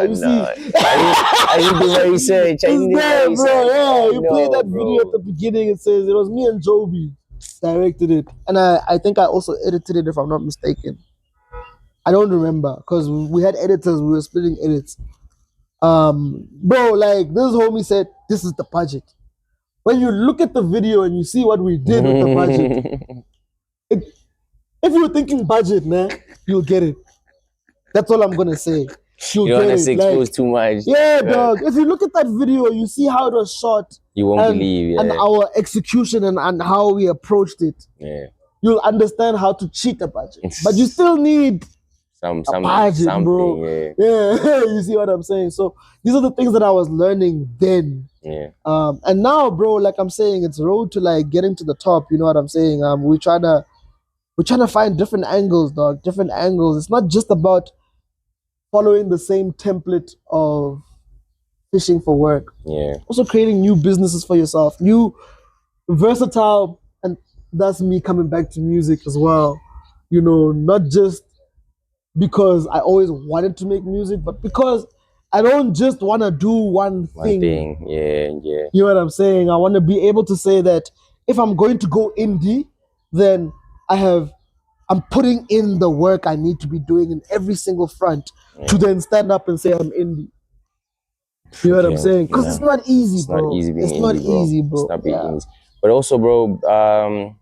You see. I didn't do my research. It's there, bro. Yeah, you played that video at the beginning. It says it was me and Joby directed it. And I think I also edited it, if I'm not mistaken. I don't remember because we had editors. We were splitting edits. Bro, like this homie said, this is the budget. When you look at the video and you see what we did with the budget, if you're thinking budget, man, you'll get it. That's all I'm gonna say. You don't want to expose too much. Yeah, dog. If you look at that video, you see how it was shot. You won't believe, yeah. And our execution and how we approached it. Yeah. You'll understand how to cheat a budget. But you still need something, bro. Yeah. You see what I'm saying? So these are the things that I was learning then. Yeah. And now, bro, like I'm saying, it's road to like getting to the top. You know what I'm saying? We're trying to find different angles, dog. Different angles. It's not just about following the same template of fishing for work. Yeah. Also creating new businesses for yourself, new versatile, and that's me coming back to music as well. You know, not just because I always wanted to make music, but because I don't just want to do one thing. Yeah. You know what I'm saying? I want to be able to say that if I'm going to go indie, then I'm putting in the work I need to be doing in every single front to then stand up and say I'm indie. You know what I'm saying? Because it's not easy, bro. It's not easy, bro. It's not being easy. But also, bro,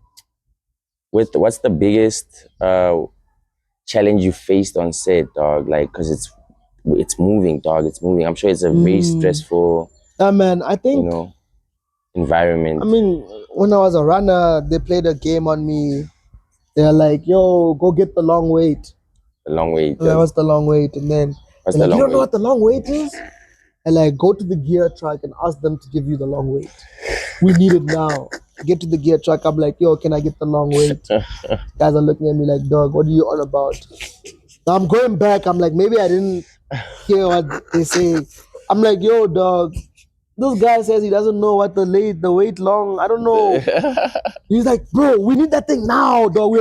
what's the biggest challenge you faced on set, dog? Like, because it's moving, dog. It's moving. I'm sure it's a very stressful, man, I think, environment. I mean, when I was a runner, they played a game on me. They're like, yo, go get the long wait. The long wait. Yeah, what's the long wait? And then you don't know what the long wait is? And like, go to the gear truck and ask them to give you the long wait. We need it now. Get to the gear truck. I'm like, yo, can I get the long wait? Guys are looking at me like, dog, what are you all about? Now I'm going back. I'm like, maybe I didn't hear what they say. I'm like, yo, dog, this guy says he doesn't know what the wait long. I don't know. He's like, bro, we need that thing now, dog. We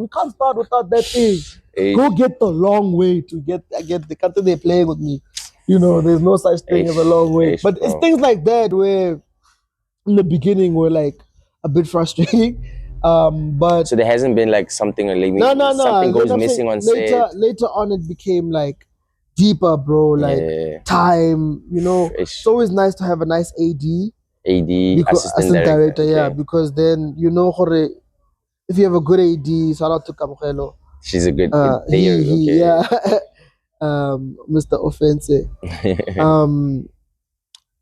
can't start without that thing. Go get the long wait to get the country they're playing with me. You know, there's no such thing as a long wait. But it's things like that where in the beginning we're like a bit frustrating. But so there hasn't been like something like something goes missing on set. Later on it became like deeper, bro. Like time, you know. It's always nice to have a nice AD, assistant director, yeah, because then you know if you have a good AD, shout out to Kamukelo. She's a good yeah. Mr. Offense.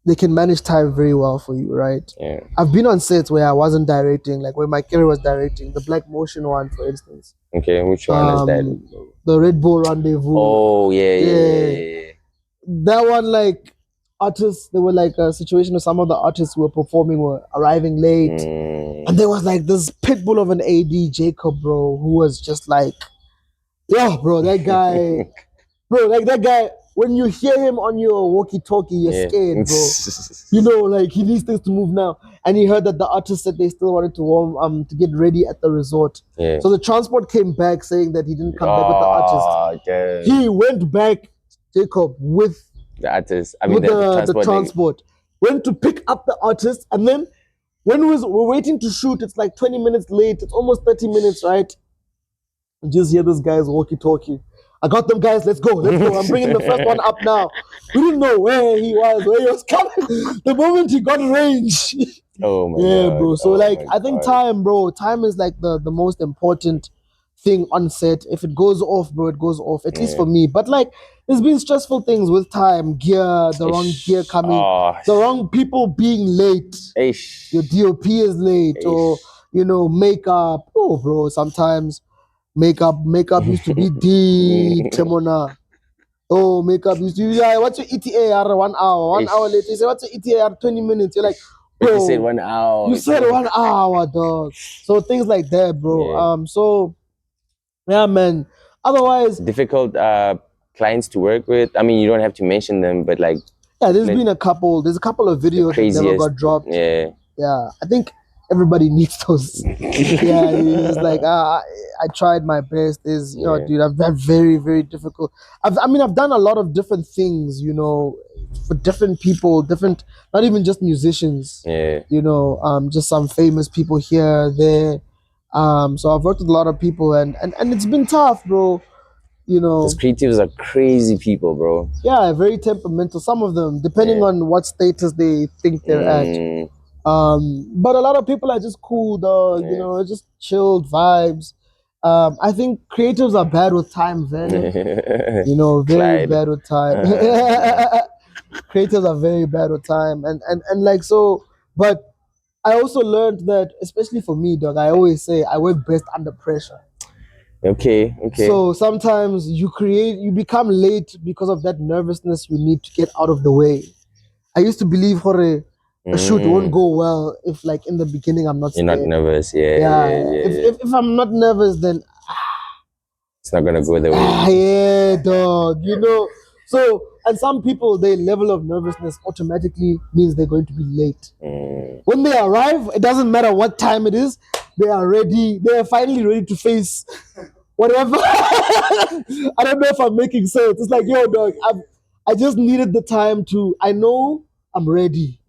They can manage time very well for you, right? Yeah. I've been on sets where I wasn't directing, like when my career was directing, the Black Motion one, for instance. Okay, which one is that? The Red Bull Rendezvous. Oh, yeah. That one, like, artists, there were like a situation where some of the artists who were performing were arriving late. And there was like this pit bull of an AD, Jacob, bro, who was just like, yeah, bro, that guy, bro, like that guy, when you hear him on your walkie-talkie, you're scared, bro. You know, like he needs things to move now. And he heard that the artist said they still wanted to warm to get ready at the resort. Yeah. So the transport came back saying that he didn't come back with the artist. Damn. He went back, Jacob, with the artist. I mean, with the transport. Went to pick up the artist, and then when we're waiting to shoot, it's like 20 minutes late. It's almost 30 minutes, right? You just hear this guy's walkie-talkie. I got them, guys. Let's go. Let's go. I'm bringing the first one up now. We didn't know where he was coming. The moment he got range. Oh my yeah, God. bro. So like, I think God. time, bro. Time is like the most important thing on set. If it goes off, bro, it goes off. At least for me. But like, there's been stressful things with time, gear, the wrong gear coming, the wrong people being late. Your DOP is late, or you know, makeup. Oh, bro. Sometimes. Makeup used to be deep, Temona. Oh, makeup used to be, yeah, what's your ETA? 1 hour. 1 hour later, you say, what's your ETA? 20 minutes. You're like, bro. You said 1 hour. You said 1 hour, dog. So things like that, bro. Yeah. So, yeah, man. Otherwise. Difficult clients to work with. I mean, you don't have to mention them, but like. Yeah, there's a couple of videos that never got dropped. Yeah. Yeah, I think everybody needs those. Yeah, it's like I tried my best. Is you know, dude, I've been very, very difficult. I've done a lot of different things, you know, for different people, not even just musicians. Yeah. You know, just some famous people here, there. So I've worked with a lot of people, and it's been tough, bro. You know, those creatives are crazy people, bro. Yeah, very temperamental. Some of them, depending on what status they think they're at. But a lot of people are just cool, though. You know, just chilled vibes. I think creatives are bad with time, very. You know, very bad with time. Creatives are very bad with time, and like so. But I also learned that, especially for me, dog. I always say I work best under pressure. Okay. So sometimes you become late because of that nervousness you need to get out of the way. I used to believe a shoot won't go well if, like, in the beginning I'm not. You're not nervous, If I'm not nervous, then it's not gonna go the way. Yeah, dog. You know. So, and some people, their level of nervousness automatically means they're going to be late. When they arrive, it doesn't matter what time it is. They are ready. They are finally ready to face whatever. I don't know if I'm making sense. It's like, yo, dog, I just needed the time to. I know I'm ready,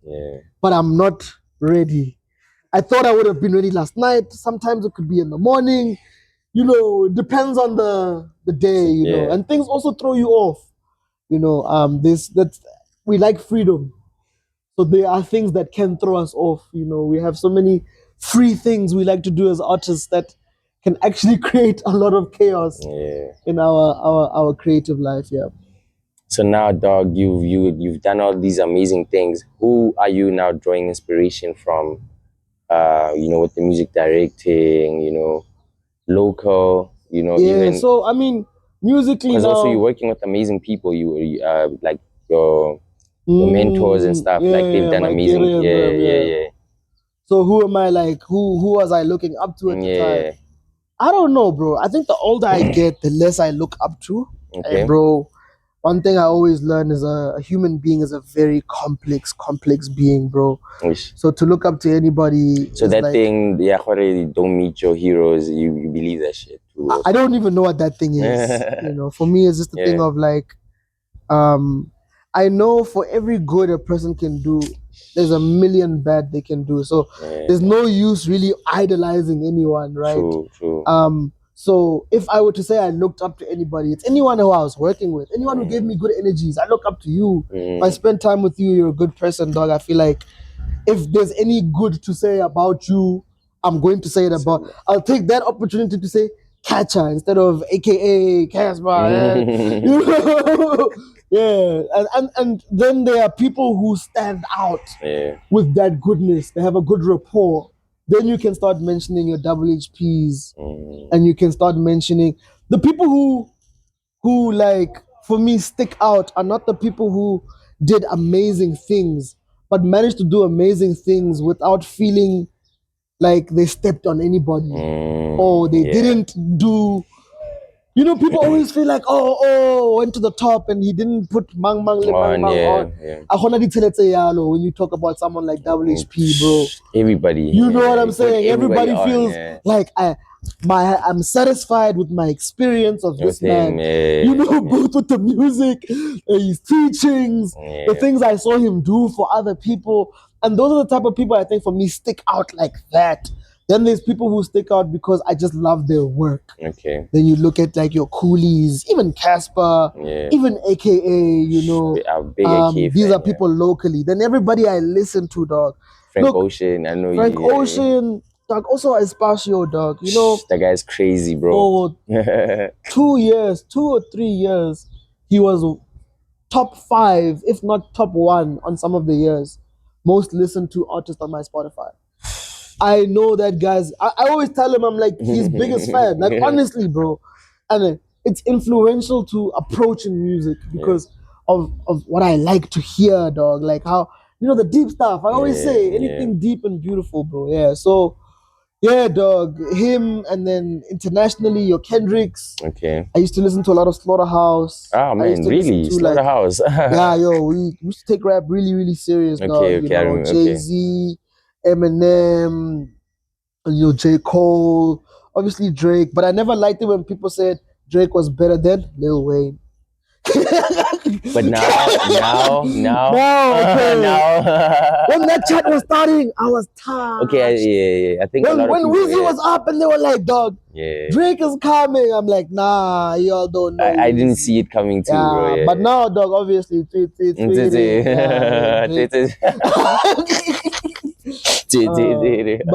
but I'm not ready. I thought I would have been ready last night. Sometimes it could be in the morning. You know, it depends on the day. You know, and things also throw you off. You know, we like freedom. So there are things that can throw us off. You know, we have so many free things we like to do as artists that can actually create a lot of chaos in our creative life. Yeah. So now, dog, you've done all these amazing things. Who are you now drawing inspiration from? You know, with the music directing, you know, local, you know, even. So I mean, musically now. Because also you're working with amazing people. You like your mentors and stuff. Like they've done amazing. Yeah. So who am I like? Who was I looking up to at the time? I don't know, bro. I think the older I get, the less I look up to. Okay. Bro, one thing I always learn is a human being is a very complex being, bro. So to look up to anybody. So that like, thing, don't meet your heroes. You believe that shit too. I don't even know what that thing is. You know, for me, it's just the thing of like, I know for every good a person can do, there's a million bad they can do. So there's no use really idolizing anyone, right? True. So if I were to say I looked up to anybody, it's anyone who I was working with, anyone who gave me good energies. I look up to you. If I spend time with you, you're a good person, dog. I feel like if there's any good to say about you, I'm going to say it about. I'll take that opportunity to say Catcher instead of AKA Casper. You know? Yeah, and then there are people who stand out with that goodness. They have a good rapport. Then you can start mentioning your HPs, and you can start mentioning the people who like, for me, stick out are not the people who did amazing things, but managed to do amazing things without feeling like they stepped on anybody or they didn't do. You know, people always feel like, went to the top and he didn't put mang mang le mang mang on. When you talk about someone like WHP, bro, everybody, you know what I'm saying? Everybody on, feels like I'm satisfied with my experience of this man. You know, both with the music, his teachings, the things I saw him do for other people. And those are the type of people I think for me stick out like that. Then there's people who stick out because I just love their work. Okay. Then you look at like your Coolies, even Casper, even AKA, you know, these are people locally. Then everybody I listen to, dog. Frank Ocean, I know Frank Ocean, dog. Also Espacio, dog. You know, that guy's crazy, bro. For 2 or 3 years, he was top 5, if not top 1 on some of the years. Most listened to artist on my Spotify. I know that guy's. I always tell him I'm like his biggest fan. Like honestly, bro, and it's influential to approaching music because of what I like to hear, dog. Like how the deep stuff. I always say anything deep and beautiful, bro. Yeah. So yeah, dog. Him and then internationally, your Kendricks. Okay. I used to listen to a lot of Slaughterhouse. Oh man, really? Slaughterhouse. We used to take rap really, really serious, dog. Okay, Jay-Z, Eminem, J. Cole, obviously Drake. But I never liked it when people said Drake was better than Lil Wayne. But now, when that chat was starting, I was tired. Okay, I think when Weezy was up and they were like, dog, Drake is coming. I'm like, nah, y'all don't know. I didn't see it coming too, bro. Yeah. But now, dog, obviously, but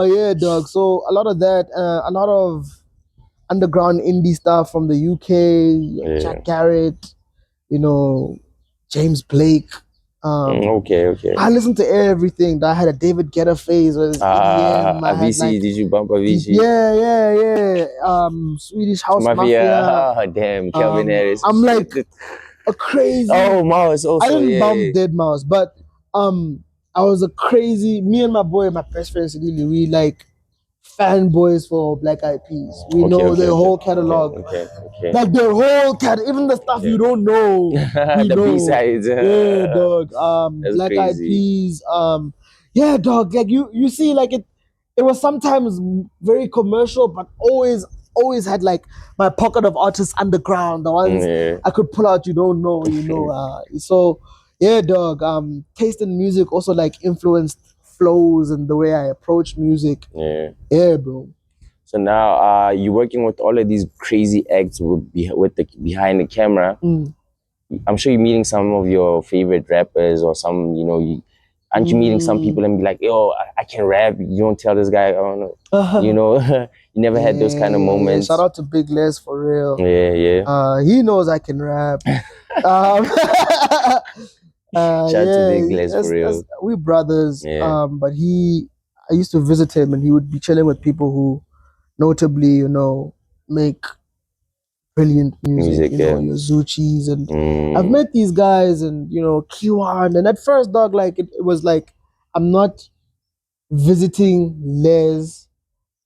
yeah, dog. So a lot of that, a lot of underground indie stuff from the UK, Jack Garrett, James Blake. Okay. I listened to everything. I had a David Guetta phase. Avicii, did you bump Avicii? Yeah. Swedish House Mafia. Oh, damn, Calvin Harris. I'm like a crazy. Oh, Mouse also. I didn't bump Dead Mouse, but I was a crazy. Me and my best friends, we like fanboys for Black Eyed Peas. We know their whole catalog. Okay. Like their whole even the stuff you don't know. The B-sides. Yeah, dog. Black Eyed Peas. Yeah, dog. Like you see, like it was sometimes very commercial, but always had like my pocket of artists underground, the ones I could pull out you don't know, So yeah, dog. Taste in music also like influenced flows and the way I approach music. Yeah, bro. So now you're working with all of these crazy acts with the behind the camera. I'm sure you're meeting some of your favorite rappers or some, aren't you meeting some people and be like, yo, I can rap. You don't tell this guy, I don't know. You never had those kind of moments. Shout out to Big Les for real. Yeah. He knows I can rap. Shout out to Big Les for real. We brothers. But I used to visit him and he would be chilling with people who notably, make brilliant music, your Zuchis, and I've met these guys and Kiwan, and at first, dog, like it was like I'm not visiting Les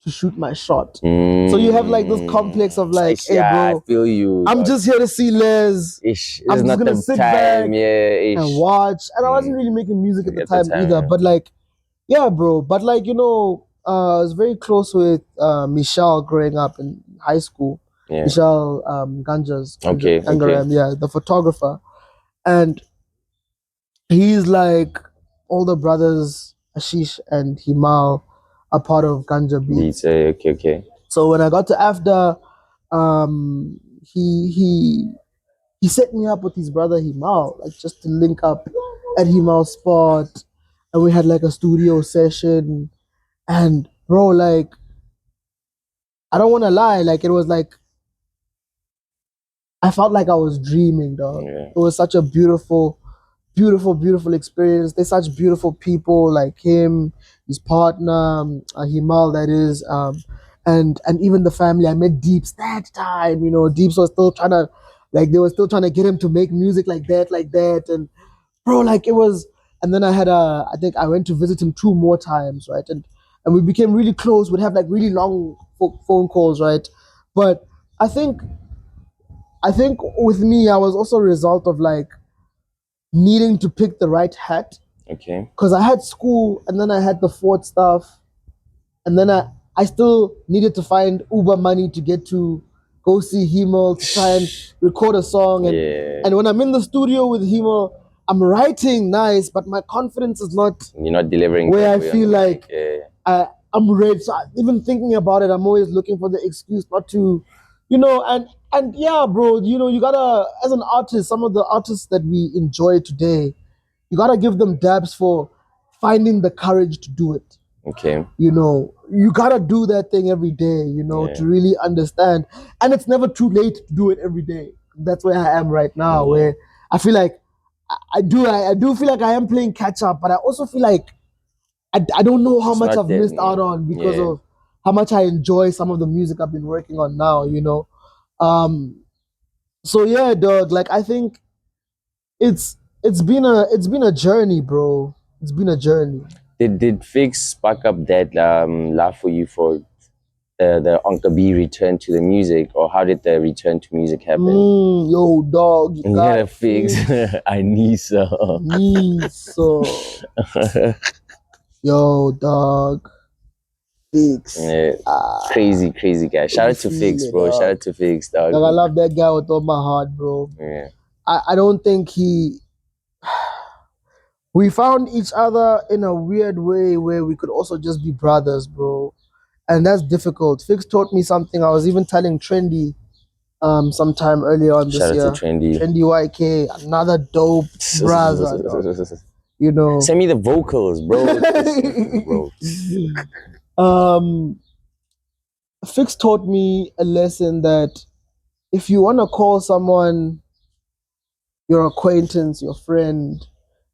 to shoot my shot. So you have like this complex of like, hey bro, I feel you. I'm just here to see Les. I'm just gonna sit back and watch. And I wasn't really making music at the time either, but like, yeah, bro. But like, I was very close with Michelle growing up in high school. Michelle Ganjas. Okay. The photographer. And he's like older brothers, Ashish and Himal, are part of Ganja Beats. Okay. So when I got to AFDA, he set me up with his brother Himal, like just to link up at Himal's spot. And we had like a studio session. And bro, like, I don't want to lie, like it was like, I felt like I was dreaming, dog. It was such a beautiful experience. They're such beautiful people, like him, his partner, Himal, that is, and even the family. I met Deeps that time. Deeps was still trying to, like, they were still trying to get him to make music like that, and bro, like it was. And then I think I went to visit him 2 more times, right? And we became really close. We'd have like really long phone calls, right? But I think I think with me, I was also a result of like needing to pick the right hat. Okay. Because I had school and then I had the Ford stuff. And then I still needed to find Uber money to get to go see Himo to try and record a song. And when I'm in the studio with Himo, I'm writing nice, but my confidence is not. You're not delivering where I feel like I'm ready. So even thinking about it, I'm always looking for the excuse not to, and yeah, bro, you gotta, as an artist, some of the artists that we enjoy today, you gotta give them dabs for finding the courage to do it. Okay. You gotta do that thing every day, to really understand. And it's never too late to do it every day. That's where I am right now, where I feel like I do feel like I am playing catch up, but I also feel like I don't know how much I've missed out on because of how much I enjoy some of the music I've been working on now, So yeah, dog, like I think it's been a journey, bro. It's been a journey. Did Fix spark up that love for you for the Onka B return to the music, or how did the return to music happen? Yo, dog, you gotta Fix. I need some. Yo, dog. Fix. Yeah. Crazy guy. Shout out to Fix, bro. Shout out to Fix, dog. Like, I love that guy with all my heart, bro. Yeah. I don't think we found each other in a weird way where we could also just be brothers, bro. And that's difficult. Fix taught me something. I was even telling Trendy sometime earlier on this year. Shout out to Trendy. Trendy YK, another dope brother, dog. Send me the vocals, bro. Fix taught me a lesson that if you want to call someone your acquaintance, your friend,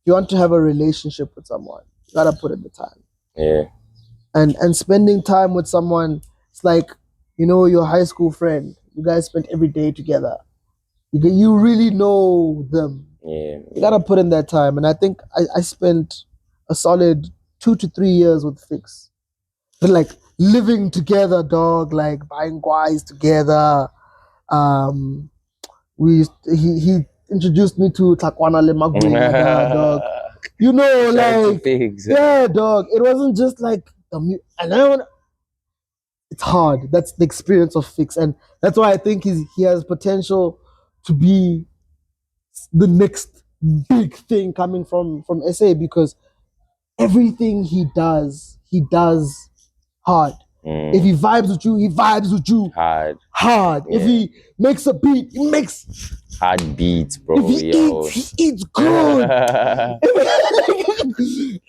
you want to have a relationship with someone, you gotta put in the time. Yeah. And spending time with someone, it's like, your high school friend. You guys spent every day together. You really know them. Yeah. You gotta put in that time. And I think I spent a solid 2 to 3 years with Fix. But like living together, dog, like buying guys together. He introduced me to Takwana Lemagwenya, dog. Yeah, dog. It wasn't just like it's hard. That's the experience of Fix, and that's why I think he has potential to be the next big thing coming from SA, because everything he does hard. If he vibes with you, he vibes with you hard. Yeah. If he makes a beat, he makes hard beats, bro. If he eats good.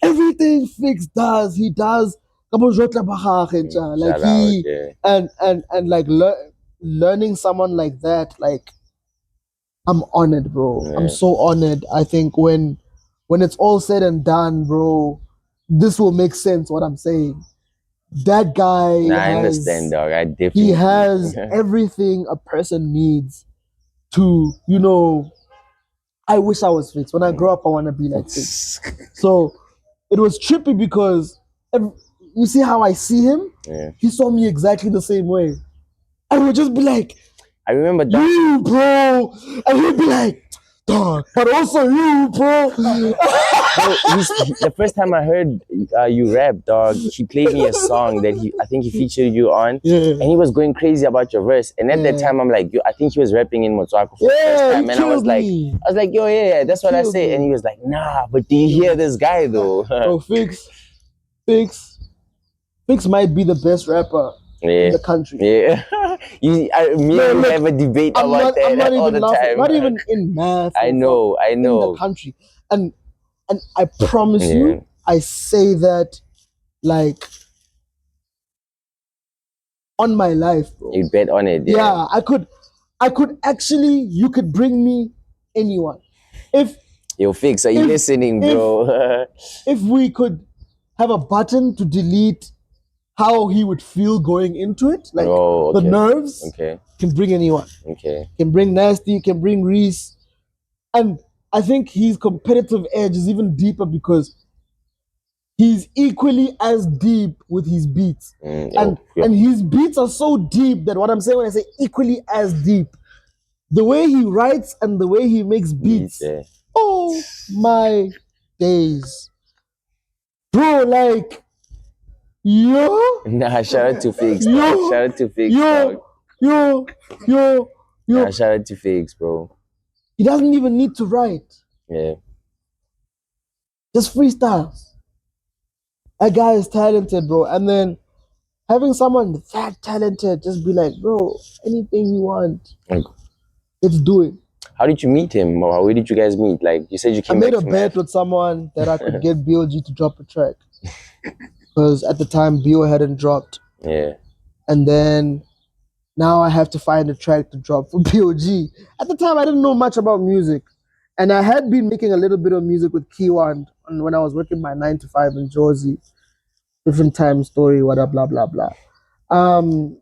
Everything Fix does, he does. Like and like learning someone like that, like I'm honored, bro. Yeah. I'm so honored. I think when it's all said and done, bro, this will make sense what I'm saying. That guy I understand, dog. I definitely he has everything a person needs to, I wish I was Fix. When I grow up, I want to be like Fix. So it was trippy because you see how I see him? Yeah. He saw me exactly the same way. I would just be like, I remember that. You, bro. And he'd be like, dog, but also you, bro. The first time I heard you rap, dog, he played me a song that I think he featured you on, and he was going crazy about your verse. And at that time, I'm like, I think he was rapping in Motswako for the first time, and I was like, yo, yeah, that's what I say. And he was like, nah, but do you hear this guy though? Bro, Fix might be the best rapper in the country. Yeah. We have a debate about that I'm not all even the laughing. time. Not even in math. I know. In the country. And I promise you, I say that like on my life, bro. You bet on it. Yeah, I could actually, you could bring me anyone. Yo, Fix, are you listening, bro? If we could have a button to delete how he would feel going into it, like the nerves, can bring anyone. Okay. Can bring Nasty, can bring Reese. And I think his competitive edge is even deeper because he's equally as deep with his beats. And his beats are so deep that what I'm saying when I say equally as deep, the way he writes and the way he makes beats, oh my days. Bro, like, yo. Nah, shout out to Fix, dog. Shout out to Fix, dog. Yo. Nah, shout out to Fix, bro. He doesn't even need to write. Yeah. Just freestyles. That guy is talented, bro. And then having someone that talented just be like, bro, anything you want, let's do it. How did you meet him? Or where did you guys meet? Like, you said you came I made a bet with someone that I could get BOG to drop a track. Because at the time, BO hadn't dropped. Yeah. And then now I have to find a track to drop for BOG. At the time, I didn't know much about music. And I had been making a little bit of music with Kiwan when I was working my 9 to 5 in Jersey. Different time story, whatever, blah, blah, blah. And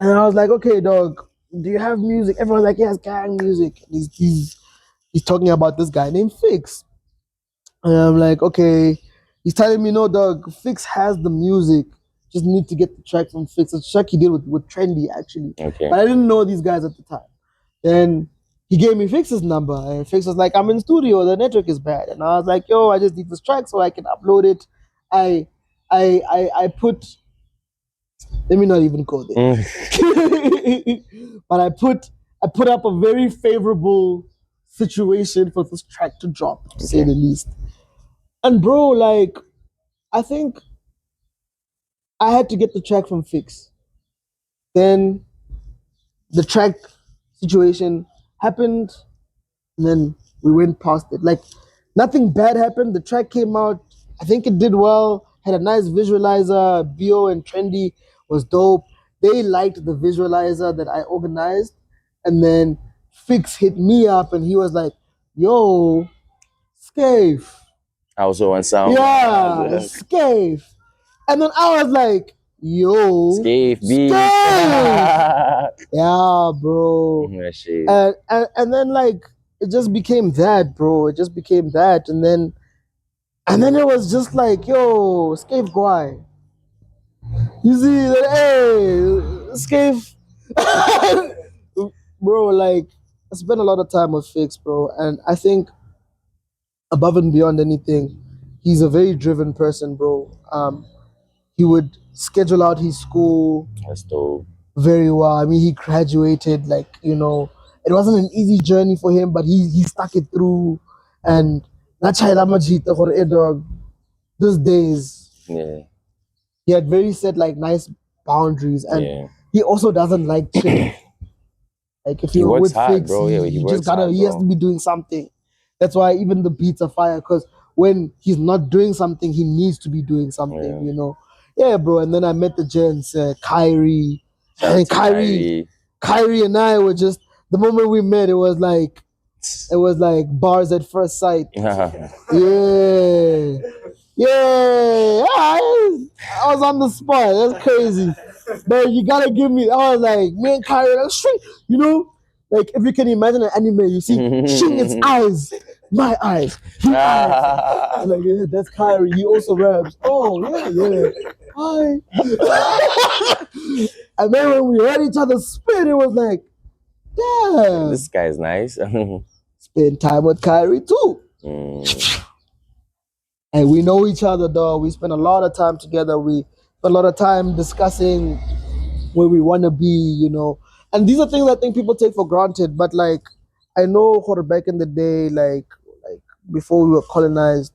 I was like, okay, dog, do you have music? Everyone's like, yes, gang music. He's talking about this guy named Fix. And I'm like, okay. He's telling me, no, dog, Fix has the music. Just need to get the track from Fix. It's a track he did with Trendy, actually. Okay. But I didn't know these guys at the time. Then he gave me Fix's number. And Fix was like, I'm in studio. The network is bad. And I was like, yo, I just need this track so I can upload it. I put... Let me not even go there. But I put up a very favorable situation for this track to drop, to say the least. And bro, like, I think I had to get the track from Fix. Then the track situation happened, and then we went past it. Like, nothing bad happened. The track came out. I think it did well. Had a nice visualizer. BO and Trendy was dope. They liked the visualizer that I organized. And then Fix hit me up and he was like, yo, Scave. I also want sound. Yeah, Scave. And then I was like, yo, Scave B. Yeah, bro. And then like it just became that, bro. It just became that. And then it was just like, yo, Scave Guy. You see that, hey, Scave. Bro, like, I spent a lot of time with Fix, bro. And I think above and beyond anything, he's a very driven person, bro. He would schedule out his school. That's dope. Very well. I mean, he graduated, like, you know, it wasn't an easy journey for him, but he stuck it through. And that's dog. Those days, yeah, he had very set, like, nice boundaries. And he also doesn't like chilling. Like, if you're with Fix, bro. He has to be doing something. That's why even the beats are fire, because when he's not doing something, he needs to be doing something, you know. Yeah, bro. And then I met the gents, Kyrie. And Kyrie and I were just, the moment we met, it was like bars at first sight. Yeah. I was on the spot. That's crazy. But you gotta give me, I was like, me and Kyrie, like, straight, you know? Like, if you can imagine an anime, you see Shing its eyes, my eyes, his eyes. Like, yeah, that's Kyrie. He also raps. Oh, yeah. Hi. And then when we heard each other spit, it was like, damn. This guy's nice. Spend time with Kyrie too. And we know each other, dog. We spend a lot of time together. We spend a lot of time discussing where we want to be, you know. And these are things I think people take for granted. But like, I know back in the day, like before we were colonized,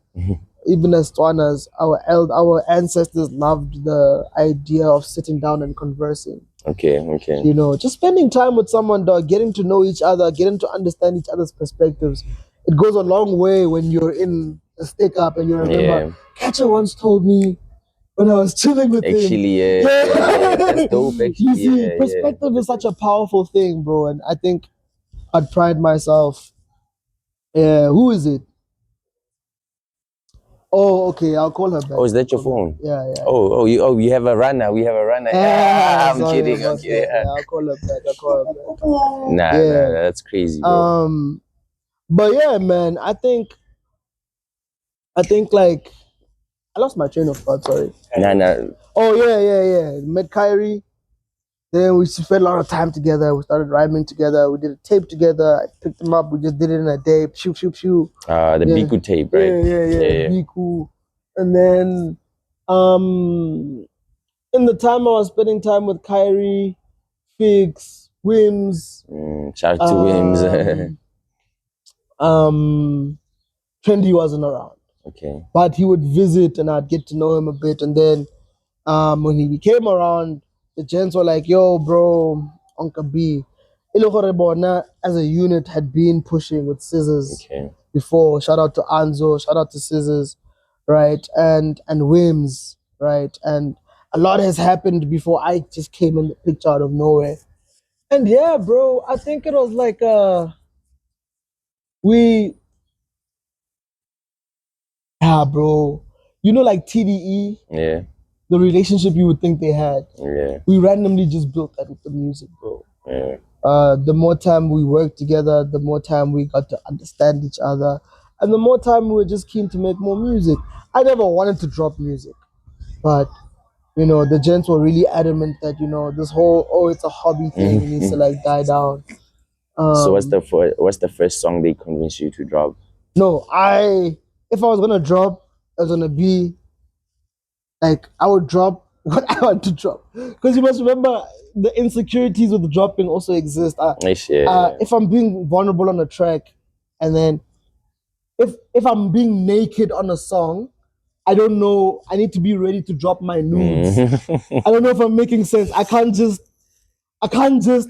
even as Tswanas, our ancestors loved the idea of sitting down and conversing. Okay. You know, just spending time with someone, dog, getting to know each other, getting to understand each other's perspectives. It goes a long way when you're in a stick up and you remember, Catcher once told me when I was chilling with him. Actually, that's dope. Actually, you see, perspective is such a powerful thing, bro. And I think I'd pride myself. Who is it? Oh, okay. I'll call her back. Oh, is that your phone? Yeah. Oh, you have a runner. We have a runner. Yeah, I'm kidding. Yeah, I'll call her back. Nah, that's crazy, bro. But yeah, man, I think like I lost my train of thought. Sorry. Nah. Oh yeah. Met Kyrie. Then we spent a lot of time together. We started rhyming together. We did a tape together. I picked him up. We just did it in a day. Pew. The Beku tape, right? Yeah. Beku. And then, in the time I was spending time with Kyrie, Figs, Wims. Shout out to Wims. Trendy wasn't around. Okay. But he would visit and I'd get to know him a bit. And then when he came around, the gents were like, yo, bro, Onka B. As a unit had been pushing with Scissors before. Shout out to Anzo, shout out to Scissors, right? And Wims, right? And a lot has happened before I just came in the picture out of nowhere. And yeah, bro, I think it was like bro. You know, like TDE? Yeah. The relationship you would think they had. Yeah. We randomly just built that with the music, bro. Yeah. The more time we worked together, the more time we got to understand each other, and the more time we were just keen to make more music. I never wanted to drop music, but you know, the gents were really adamant that, you know, this whole it's a hobby thing needs to like die down. So what's the first song they convinced you to drop? No, if I was gonna drop, it was gonna be like I would drop what I want to drop, because you must remember the insecurities with dropping also exist. If I'm being vulnerable on a track, and then if I'm being naked on a song, I don't know. I need to be ready to drop my nudes. I don't know if I'm making sense. I can't just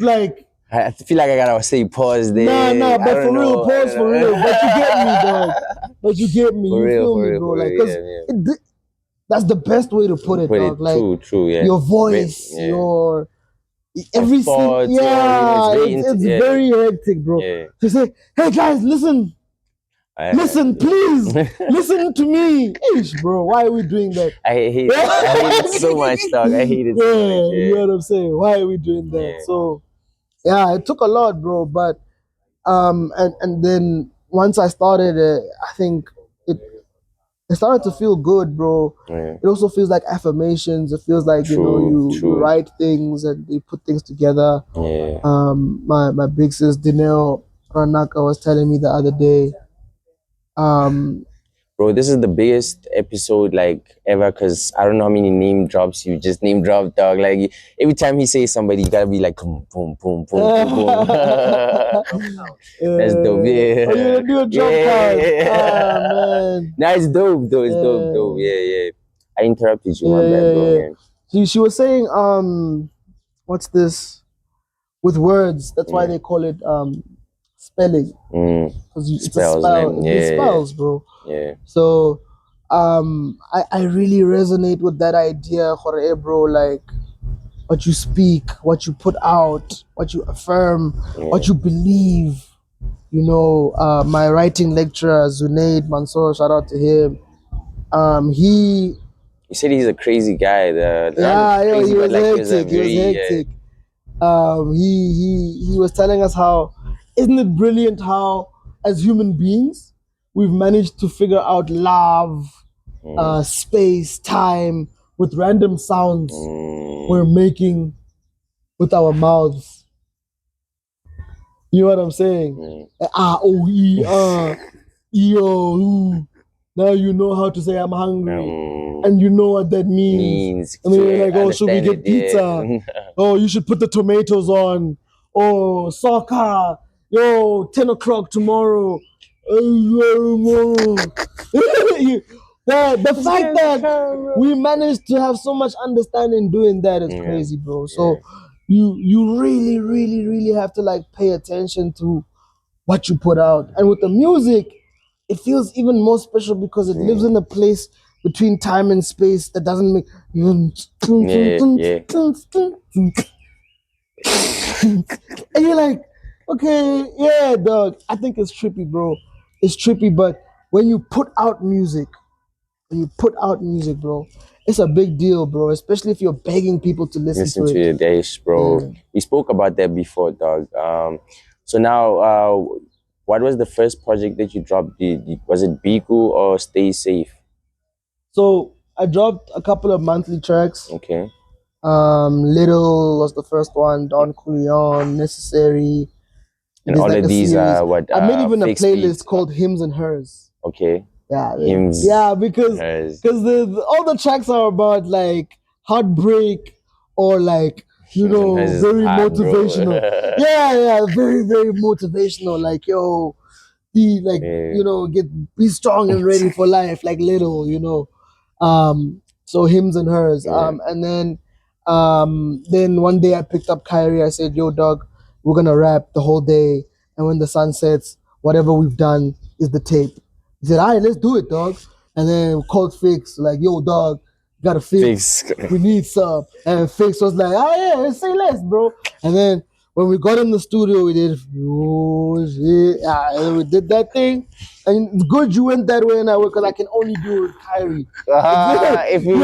like. I feel like I gotta say pause there. Nah, but for real, pause for real. But you get me, dog. But you get me. You feel me, bro? Like, because that's the best way to put it, dog. Like, true, yeah. Your voice, your everything. Yeah, it's very hectic, bro. Yeah. To say, hey guys, listen. Listen, please. Listen to me. Ish, bro. Why are we doing that? I hate it so much, dog. I hate it so much. Yeah. You know what I'm saying? Why are we doing that? Yeah. So, yeah, it took a lot, bro. But, and then once I started it, I think it started to feel good, bro. Yeah. It also feels like affirmations. It feels like, you write things and you put things together. Yeah. My big sis Dineo Ranaka was telling me the other day. Bro, this is the biggest episode like ever, because I don't know how many name drops you just name drop, dog. Like every time he says somebody, you gotta be like boom, boom, boom, boom, boom. That's dope. Yeah. Oh, you're gonna do a drop card. Man. Nah, it's dope though. It's dope. Yeah. I interrupted you, my bad, bro. Yeah. She was saying, what's this? With words. That's why they call it spelling. Because it's a spell. It spells, bro. Yeah. So I really resonate with that idea, bro. Like, what you speak, what you put out, what you affirm, what you believe. You know, my writing lecturer, Zunaid Mansour, shout out to him. He said he's a crazy guy. He was hectic. He was telling us how, isn't it brilliant how, as human beings, we've managed to figure out love, space, time, with random sounds we're making with our mouths. You know what I'm saying? Now you know how to say I'm hungry. And you know what that means. And then you're like, should we get pizza? Oh, you should put the tomatoes on. Oh, soccer. Yo, 10 o'clock tomorrow. The fact that we managed to have so much understanding doing that is crazy, bro. So you really, really, really have to like pay attention to what you put out. And with the music, it feels even more special because it lives in a place between time and space that doesn't make. And you're like, okay, yeah, dog. I think it's trippy, bro. It's trippy, but when you put out music, bro, it's a big deal, bro. Especially if you're begging people to listen to it. Dash, bro. We spoke about that before, dog. So now, what was the first project that you dropped? Was it Beku or Stay Safe? So I dropped a couple of monthly tracks. Okay. Little was the first one. Don Coulion, Necessary. And all of these are what? I made even a playlist beats. called Hymns and Hers. Okay. Yeah, Hymns. Yeah, because all the tracks are about like heartbreak or like very motivational. Yeah, very very motivational. Like be like be strong and ready for life. Like Little, So Hymns and Hers. And then one day I picked up Kyrie. I said, "Yo, dog, we're gonna rap the whole day, and when the sun sets, whatever we've done is the tape." He said, "All right, let's do it, dog." And then we called Fix, like, "Yo, dog, gotta fix. We need some." And Fix was like, "Oh yeah, say less, bro." And then when we got in the studio, we did, and we did that thing. And it's good you went that way and that way because I can only do it with Kyrie. If you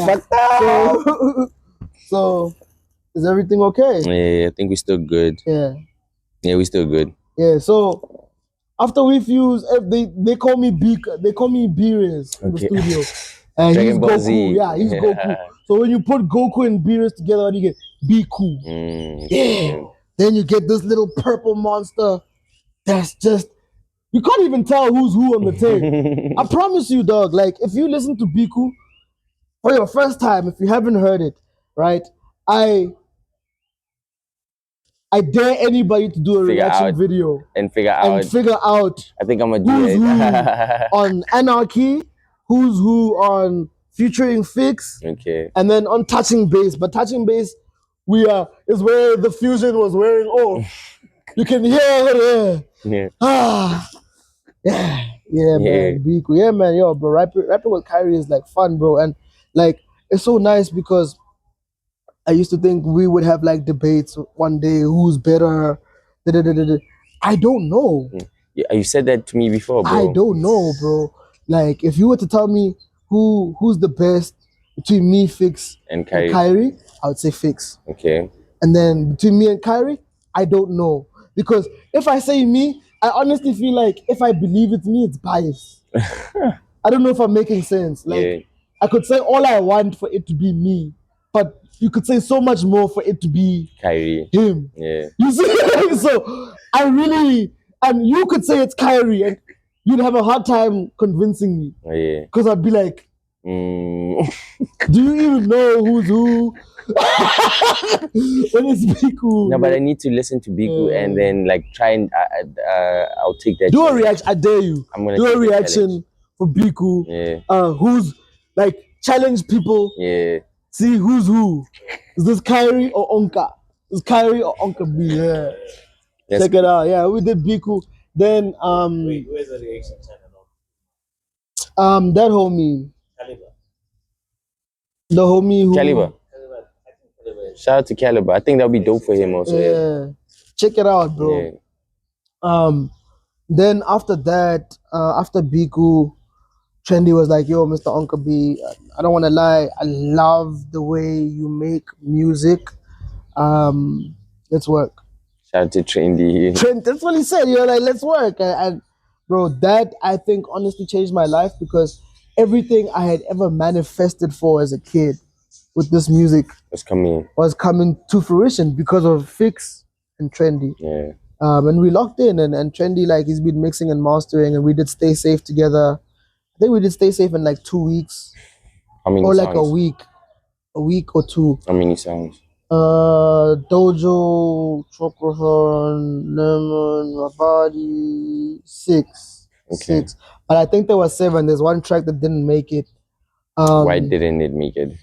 fucked up. So is everything okay? Yeah, I think we're still good. Yeah, we're still good. Yeah, so after we fuse, they call me they call me B-Riz in the studio. And he's Goku. Yeah, he's Goku. So when you put Goku and B-Riz together, what do you get? Beku. Yeah. Then you get this little purple monster that's just, you can't even tell who's who on the tape. I promise you, dog, like if you listen to Beku for your first time, if you haven't heard it, right, I dare anybody to do a reaction video and figure out. I think I'm gonna do it on Anarchy, who's who on featuring Fix, okay, and then on Touching Base. But Touching Base, is where the fusion was wearing off. You can hear it. Man, Beku. Yeah, man, yo, bro, rapping with Kyrie is like fun, bro, and like it's so nice because I used to think we would have like debates one day, who's better. I don't know. Yeah, you said that to me before, bro. I don't know, bro. Like, if you were to tell me who's the best between me, Fix, and Kyrie, I would say Fix. Okay. And then between me and Kyrie, I don't know. Because if I say me, I honestly feel like if I believe it's me, it's bias. I don't know if I'm making sense. Like, I could say all I want for it to be me, but you could say so much more for it to be Kyrie. Him. Yeah. You see? So I really, and you could say it's Kyrie and you'd have a hard time convincing me. Oh, yeah. Because I'd be like, do you even know who's who? When it's Beku. No, but I need to listen to Beku and then like try and I'll take that. Do a reaction. I dare you. I'm gonna do a reaction for Beku. Yeah. Who's like challenge people. Yeah. See who's who. Is this Kyrie or Onka? Is Kyrie or Onka B? Yeah. Check it out. Yeah, we did Beku. Then Wait, where's the reaction channel? That homie. Caliber. The homie who Caliber. Shout out to Caliber. I think that'll be dope for him also. Yeah. Check it out, bro. Yeah. Then after that, after Beku, Trendy was like, "Yo, Mr. Onka B, I don't want to lie. I love the way you make music. Let's work." Shout out to Trendy. That's what he said. You're like, "Let's work." And bro, that I think honestly changed my life because everything I had ever manifested for as a kid with this music was coming to fruition because of Fix and Trendy. Yeah. And we locked in and Trendy, like, he's been mixing and mastering, and we did Stay Safe together. I think we did Stay Safe in like 2 weeks. How many or songs? Like a week or two. How many songs? Dojo, Chocohorn, Lemon, My Body, 6. Okay. 6. But I think there was 7. There's one track that didn't make it. Why didn't it make it?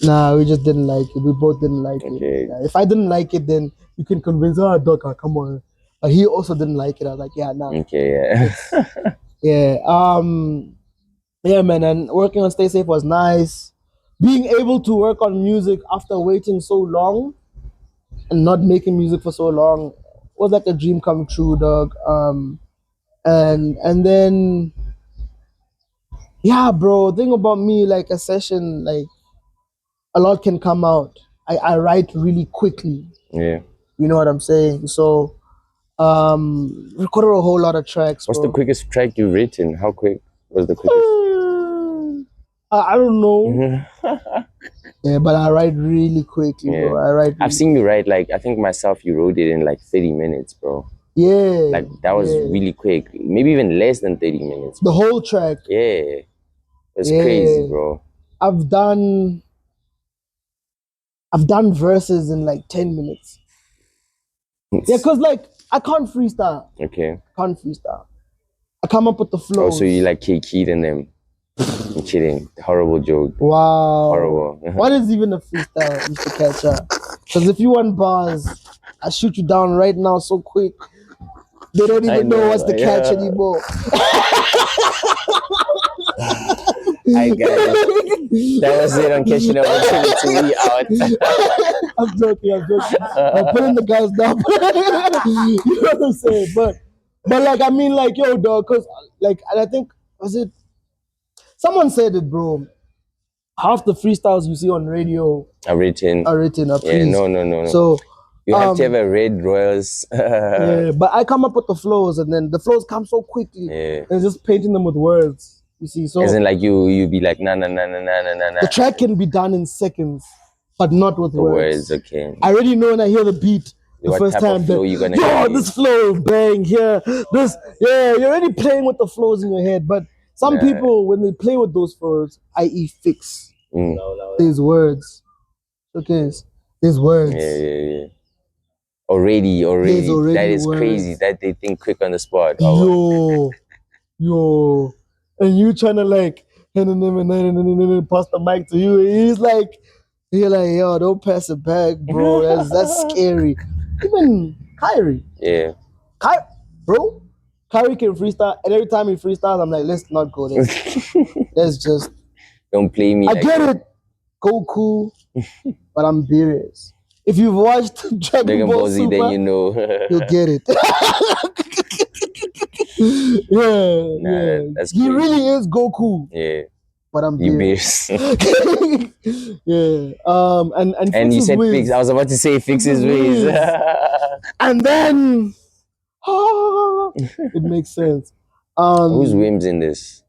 Nah, we just didn't like it. We both didn't like it. Yeah, if I didn't like it, then you can convince, Doka, come on. But he also didn't like it. I was like, yeah, nah. Okay, yeah. Yeah. Yeah, man, and working on Stay Safe was nice. Being able to work on music after waiting so long and not making music for so long was like a dream come true, dog. And then, yeah, bro, thing about me, like a session, like a lot can come out. I write really quickly. Yeah. You know what I'm saying? So Recorded a whole lot of tracks. What's bro. the quickest track you've written? How quick was the quickest? I don't know. Yeah, but I write really quickly, Yeah. bro. I write. I've seen you write, like, I think myself, you wrote it in like 30 minutes, bro. Yeah. Like, that was really quick. Maybe even less than 30 minutes. The whole track. Yeah. It's Yeah. crazy, bro. I've done verses in like 10 minutes. Yeah, cause like I can't freestyle. Okay. Can't freestyle. I come up with the flows. Oh, so you like K-Keyed in them? I'm kidding. Horrible joke. Wow. Horrible. What is even a freestyle, Mr. Catcher? Because if you want bars, I shoot you down right now so quick. They don't even know what's the catch anymore. I got it. That was it on catching up with we out. I'm joking. I'm putting the guys down. You know what I'm saying? But like, I mean, like, yo, dog, because like, and I think, was it, someone said it, bro. Half the freestyles you see on radio are written. Yeah, no. So you have to have a Red Royals. Yeah, but I come up with the flows, and then the flows come so quickly. Yeah. And just painting them with words. You see, so isn't like you be like na. The track can be done in seconds, but not with the words. Okay. I already know when I hear the beat the what first type time of flow you gonna yo, hear? this flow, bang here, this, yeah, you're already playing with the flows in your head. But some people, when they play with those flows, i.e. fix, there's words. Okay, there's words. Yeah. Already. That is words. crazy that they think quick on the spot. Yo, and you trying to like pass the mic to you. He's like, you're like, yo, don't pass it back, bro. That's scary. Even Kyrie. Yeah. Bro, Kyrie can freestyle, and every time he freestyles, I'm like, let's not go there. Let's just don't play me. I get it, Goku, but I'm serious. If you've watched Dragon Ball Z, then you know you'll get it. Yeah. That's he really is Goku. Yeah. But I'm serious. Yeah. And you said fix. I was about to say fix his ways. And then it makes sense. Who's Wims in this?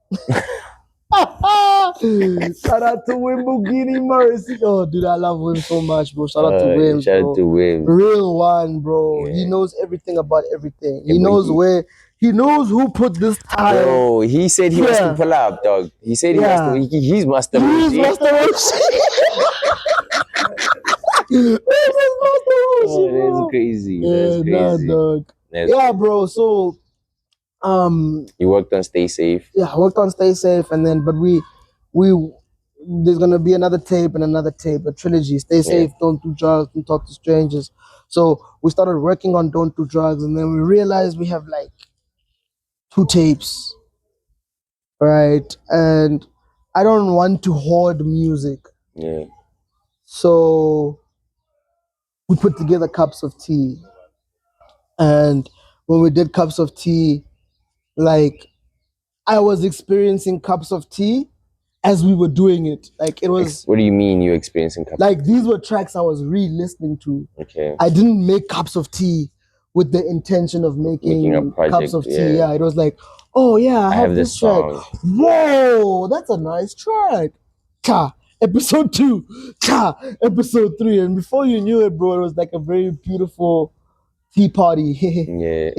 Shout out to Wim Bugini Mercy. Oh, dude, I love Wim so much, bro. Shout out to Wim. Shout out to Wim. Real one, bro. Yeah. He knows everything about everything. He knows where. He knows who put this tile. Bro, he said he wants to pull up, dog. He said he wants to. He's Master Roshi. He's Master Roshi. That's crazy. That's crazy. Dog. Yeah, bro. So, you worked on Stay Safe. Yeah, I worked on Stay Safe, and then, but we there's gonna be another tape and another tape, a trilogy. Stay Safe, Don't Do Drugs, Don't Talk to Strangers. So we started working on Don't Do Drugs, and then we realized we have like 2 tapes, right? And I don't want to hoard music. Yeah. So we put together Cups of Tea. And when we did Cups of Tea, like, I was experiencing Cups of Tea as we were doing it. Like, it was... What do you mean you experiencing Cups of Tea? Like, these were tracks I was re-listening to. Okay. I didn't make Cups of Tea with the intention of making a project, Cups of Tea. Yeah, it was like, oh yeah, I have this track. Whoa, that's a nice track. Cha, episode 2. Cha, episode 3. And before you knew it, bro, it was like a very beautiful tea party. Yeah.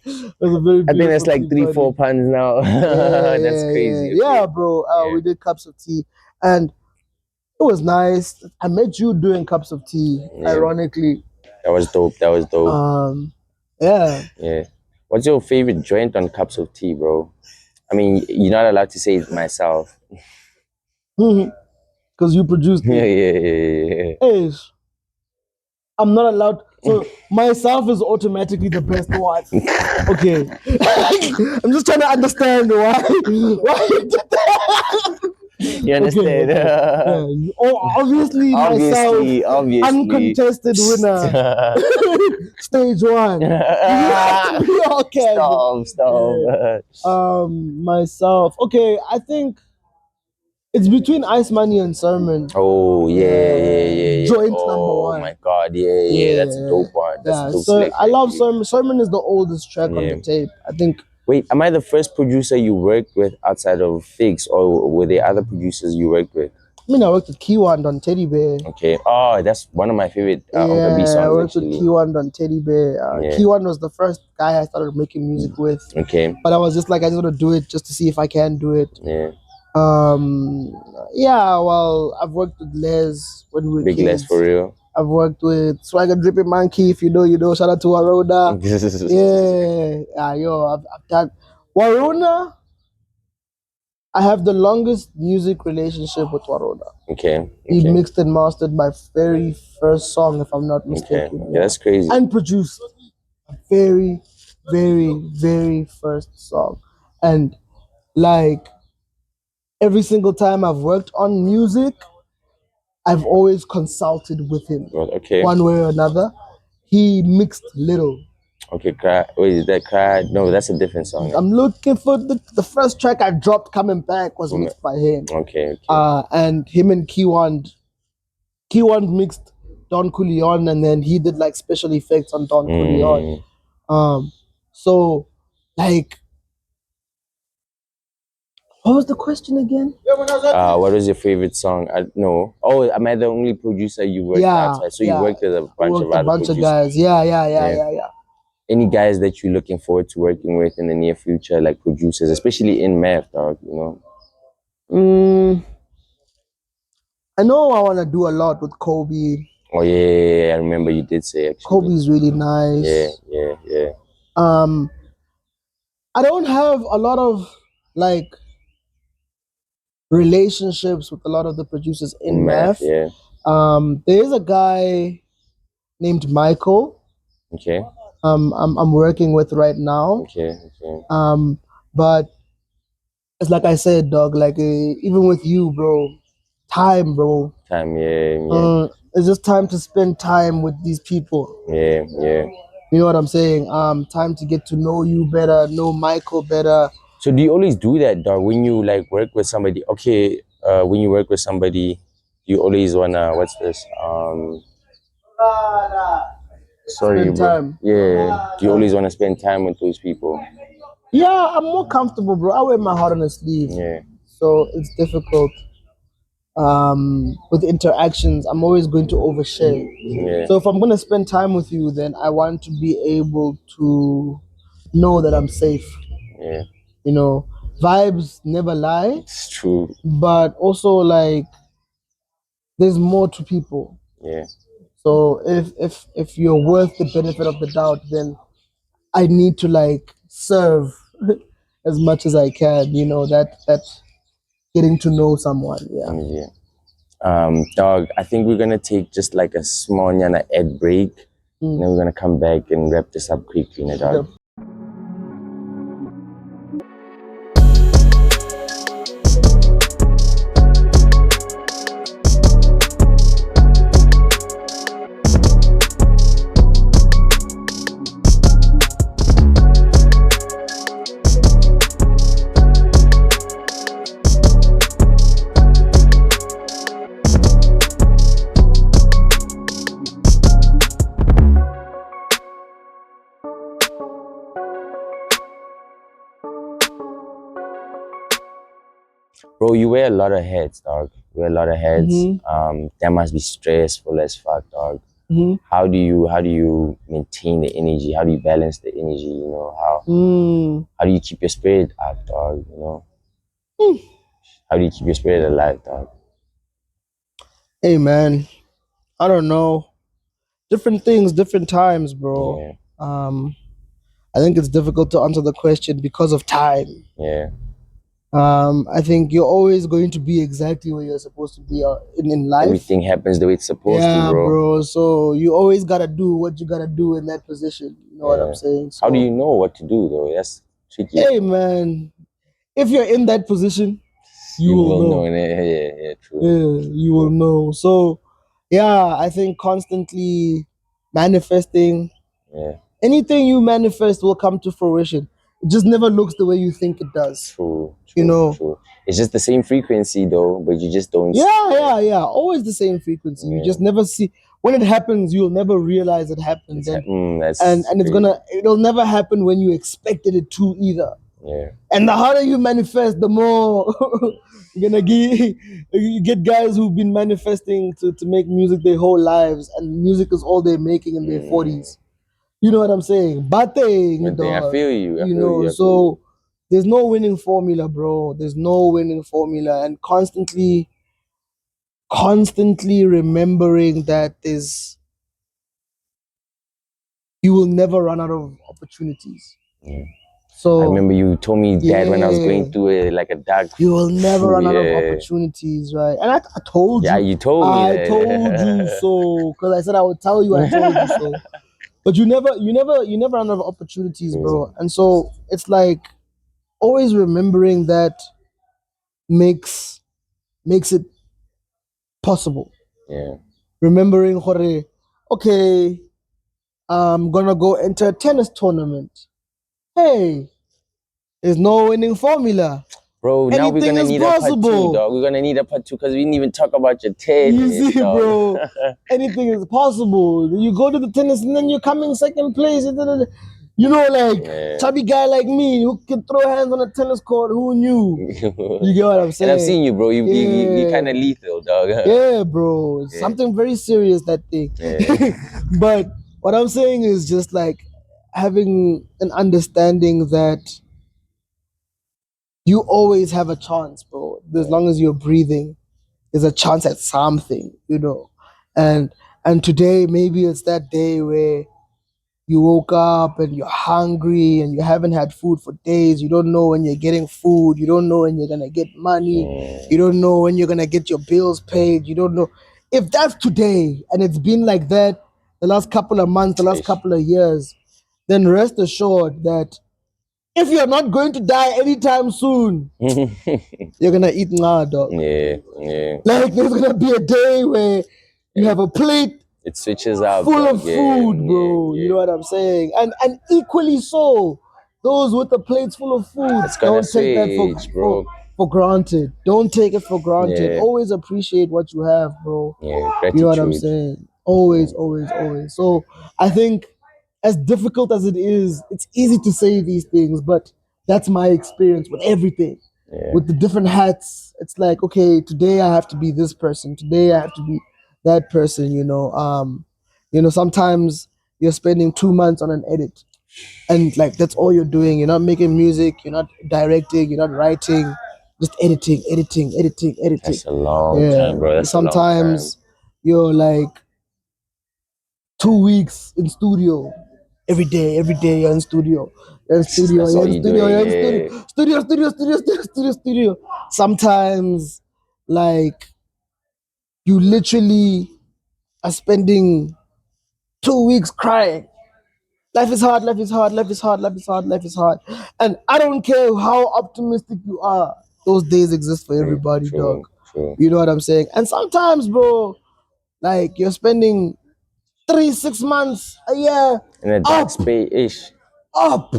It was a very I think that's like 3-4 puns now. That's crazy. Yeah, bro. We did Cups of Tea, and it was nice. I met you doing Cups of Tea, ironically. That was dope. Yeah. What's your favorite joint on Cups of Tea, bro? I mean, you're not allowed to say it myself. Because you produced it. Yeah. Hey, I'm not allowed. So myself is automatically the best one. Okay. I'm just trying to understand why you did that. You understand? Okay. Obviously, myself, uncontested winner. Stage 1. You have to be all casual. Stop. Myself. Okay, I think It's between Ice Money and Sermon. Oh yeah. Joint oh, number one. Oh my god, yeah. That's a dope one. That's a dope selection. I love actually. Sermon. Sermon is the oldest track on the tape. I think. Wait, am I the first producer you worked with outside of Figs, or were there other producers you worked with? I mean, I worked with Keywand on Teddy Bear. Okay. Oh, that's one of my favorite Onka B songs. I worked with Keywand on Teddy Bear. Keywand was the first guy I started making music with. Okay. But I was just like, I just want to do it just to see if I can do it. Yeah. Well, I've worked with Les when we were Big kids. Les for real. I've worked with Swagger Dripping Monkey, if you know, you know. Shout out to Warona. I've done Warona. I have the longest music relationship with Warona. Okay. He mixed and mastered my very first song, if I'm not mistaken. Yeah, that's crazy. And produced a very, very, very first song. And like every single time I've worked on music, I've always consulted with him. Okay. One way or another. He mixed little. Okay, Cry. Wait, is that Cry? No, that's a different song. I'm looking for the first track I dropped coming back was mixed by him. Okay. And him and Keywand mixed Don Coolion, and then he did like special effects on Don Coolion. So like, what was the question again? What was your favorite song? Oh, am I the only producer you worked outside? So you worked with a bunch of other producers. Guys. Yeah. Any guys that you're looking forward to working with in the near future, like producers, especially in math, dog, you know? I know I want to do a lot with Kobe. Oh yeah, I remember you did say actually. Kobe's really nice. Yeah. I don't have a lot of like relationships with a lot of the producers in math. Yeah. There is a guy named Michael. Okay. I'm working with right now. Okay. But it's like I said, dog. Like even with you, bro. Time, bro. Time, yeah. It's just time to spend time with these people. Yeah. You know what I'm saying? Time to get to know you better, know Michael better. So do you always do that, dog? When you like work with somebody? Okay. When you work with somebody, you always wanna what's this? Sorry, spend bro. Time. Yeah. Do you always wanna spend time with those people? Yeah, I'm more comfortable, bro. I wear my heart on a sleeve. Yeah. So it's difficult. With interactions, I'm always going to overshare. Yeah. So if I'm going to spend time with you, then I want to be able to know that I'm safe. Yeah. You know, vibes never lie. It's true. But also like there's more to people. Yeah. So if you're worth the benefit of the doubt, then I need to like serve as much as I can, you know, that getting to know someone. Yeah. Dog, I think we're gonna take just like a small ad break, and then we're gonna come back and wrap this up quickly, dog. Yep. Bro, you wear a lot of hats, dog. You wear a lot of hats. That must be stressful as fuck, dog. How do you maintain the energy? How do you balance the energy? You know, how do you keep your spirit up, dog? You know, how do you keep your spirit alive, dog? Hey man, I don't know. Different things, different times, bro. Yeah. I think it's difficult to answer the question because of time. Yeah. I think you're always going to be exactly where you're supposed to be in life. Everything happens the way it's supposed to, bro. So you always gotta do what you gotta do in that position. You know what I'm saying? So, how do you know what to do, though? That's tricky. Hey, man, if you're in that position, you will know. Yeah, true. Yeah, you will know. So, yeah, I think constantly manifesting. Yeah. Anything you manifest will come to fruition. It just never looks the way you think it does. True. You know. True. It's just the same frequency though, but you just don't. Yeah. Always the same frequency. You just never see when it happens. You'll never realize it happens, and it'll never happen when you expected it to either. Yeah. And the harder you manifest, the more you're gonna you get guys who've been manifesting to make music their whole lives, and music is all they're making in their 40s. You know what I'm saying? But I feel you. So there's no winning formula, bro. There's no winning formula, and constantly remembering that you will never run out of opportunities. Yeah. So I remember you told me that when I was going through a dark. You will never run out of opportunities, right? And I told you. Yeah, you told me. I told you so, because I said I would tell you. I told you so. But you never run out of opportunities, bro. And so it's like always remembering that makes it possible. Yeah. Remembering, okay, I'm gonna go enter a tennis tournament. Hey, there's no winning formula. Bro, now we're gonna need a part two, dog. We're gonna need a part two because we didn't even talk about your tennis. You see, bro, anything is possible. You go to the tennis and then you're coming second place. You know, like chubby guy like me who can throw hands on a tennis court. Who knew? You get what I'm saying? And I've seen you, bro. You kind of lethal, dog. Yeah, bro. Something very serious, that thing. Yeah. But what I'm saying is just like having an understanding that you always have a chance, bro. As long as you're breathing, there's a chance at something, you know. And today, maybe it's that day where you woke up and you're hungry and you haven't had food for days. You don't know when you're getting food. You don't know when you're gonna get money. You don't know when you're gonna get your bills paid. You don't know. If that's today and it's been like that the last couple of months, the last couple of years, then rest assured that if you're not going to die anytime soon, you're gonna eat now, dog. Yeah. Like there's gonna be a day where you have a plate it switches out full of food, bro. You know what I'm saying? And equally so, those with the plates full of food, don't take that for granted. Don't take it for granted. Always appreciate what you have, bro. Yeah, gratitude. You know what I'm saying? Always. So I think, as difficult as it is, it's easy to say these things, but that's my experience with everything. With the different hats, it's like, okay, today I have to be this person. Today I have to be that person. You know, sometimes you're spending 2 months on an edit, and like that's all you're doing. You're not making music. You're not directing. You're not writing. Just editing. That's a long time, bro. That's sometimes you're like 2 weeks in studio. Every day you're in studio. Studio. Sometimes, like, you literally are spending 2 weeks crying. Life is hard. And I don't care how optimistic you are. Those days exist for everybody, dog. True. You know what I'm saying? And sometimes, bro, like, you're spending 3-6 months, a year, in a dark space-ish. Up.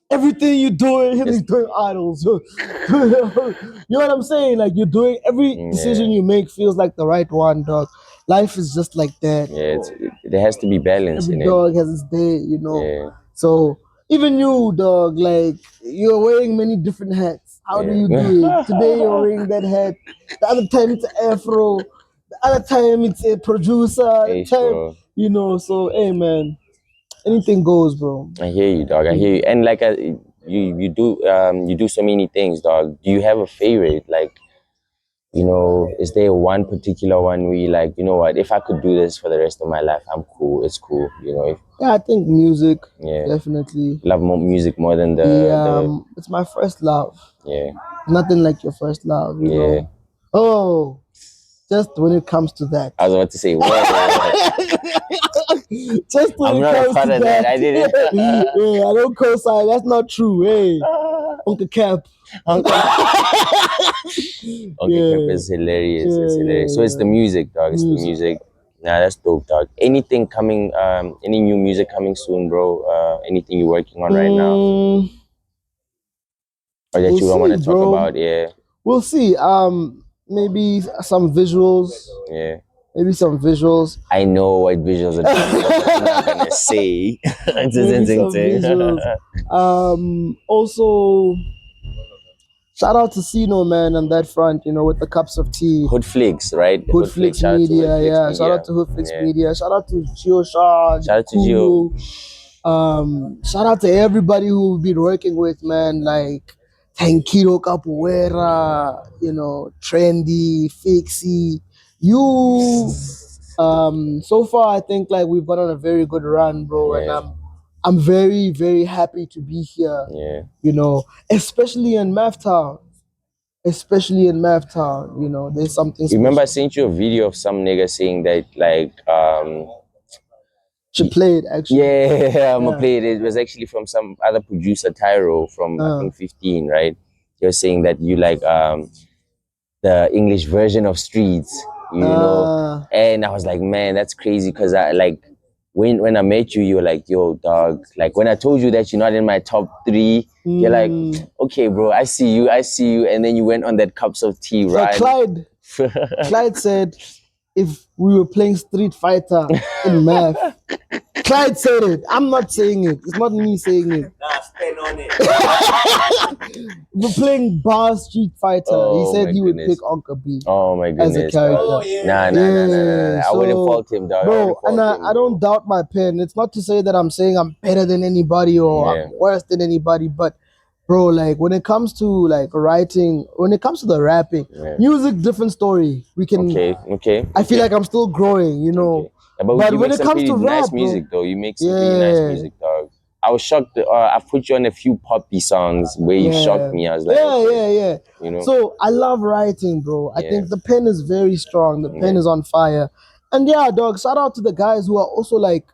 Everything you're doing, he's doing idols. You know what I'm saying? Like, you're doing every decision you make feels like the right one, dog. Life is just like that. Yeah, there has to be balance. Every dog has its day, you know. Yeah. So even you, dog, like, you're wearing many different hats. How do you do it? Today you're wearing that hat. The other time it's an afro. The other time it's a producer. You know. So hey, man. Anything goes, bro. I hear you, dog. I hear you. And like you do so many things, dog. Do you have a favorite? Like, you know, is there one particular one where you like, you know what, if I could do this for the rest of my life, I'm cool. It's cool, you know. I think music. Yeah, definitely. Love music more than it's my first love. Yeah. Nothing like your first love, you know. Oh, just when it comes to that. I was about to say, just when I'm it not comes a fan to of that. I didn't. Yeah, I don't co-sign. That's not true. Hey, Onka Cap. Cap is hilarious. It's hilarious. So it's the music, dog. It's the music. Nah, that's dope, dog. Anything coming? Any new music coming soon, bro? Anything you're working on right now? Or that We'll you don't want to see, talk bro. about? Yeah. We'll see. Maybe some visuals. Yeah. Maybe some visuals. I know what visuals are. I'm not gonna say. Maybe some visuals. Also, shout out to Sino, man, on that front, you know, with the cups of tea. Hoodflix, right? Hoodflix Shout out to Media, Hoodflix yeah. Media. Shout out to Hoodflix Yeah. Media. Shout out to Geosha. Shout out to Gio. Shout out to everybody who we've been working with, man. Like Tankiro Capoeira, you know, Trendy, Fixie. You so far I think like we've gone on a very good run, bro, Yeah. and I'm very, very happy to be here. Yeah. You know, especially in Math Town. Especially in Math Town, you know, there's something special. Remember I sent you a video of some nigga saying that like She played actually. Yeah, I'm gonna play it. It was actually from some other producer, Tyro, from I think 15, right? You're saying that you like the English version of Streets, you know. And I was like, man, that's crazy because I like when I met you, you were like, yo, dog. Like when I told you that you're not in my top 3, you're like, okay, bro, I see you. And then you went on that cups of tea, right? Clyde said if we were playing Street Fighter in Math, Clyde said it. I'm not saying it. It's not me saying it. Nah, spin on it. We're playing Bar Street Fighter. Oh, he said my he would goodness. pick Onka B Oh my goodness. as a character. Oh, yeah. Nah. I wouldn't fault him, dog. Bro, and I don't doubt my pen. It's not to say that I'm saying I'm better than anybody or I'm worse than anybody, but bro, like when it comes to like writing, when it comes to the rapping, music, different story. We can. Okay. I feel like I'm still growing, you know. Okay. Yeah, but when it comes to rap, nice music, though, you make some really nice music, dog. I was shocked. I put you on a few poppy songs where you shocked me. I was like, yeah. You know. So I love writing, bro. I think the pen is very strong. The pen is on fire, and yeah, dog. Shout out to the guys who are also like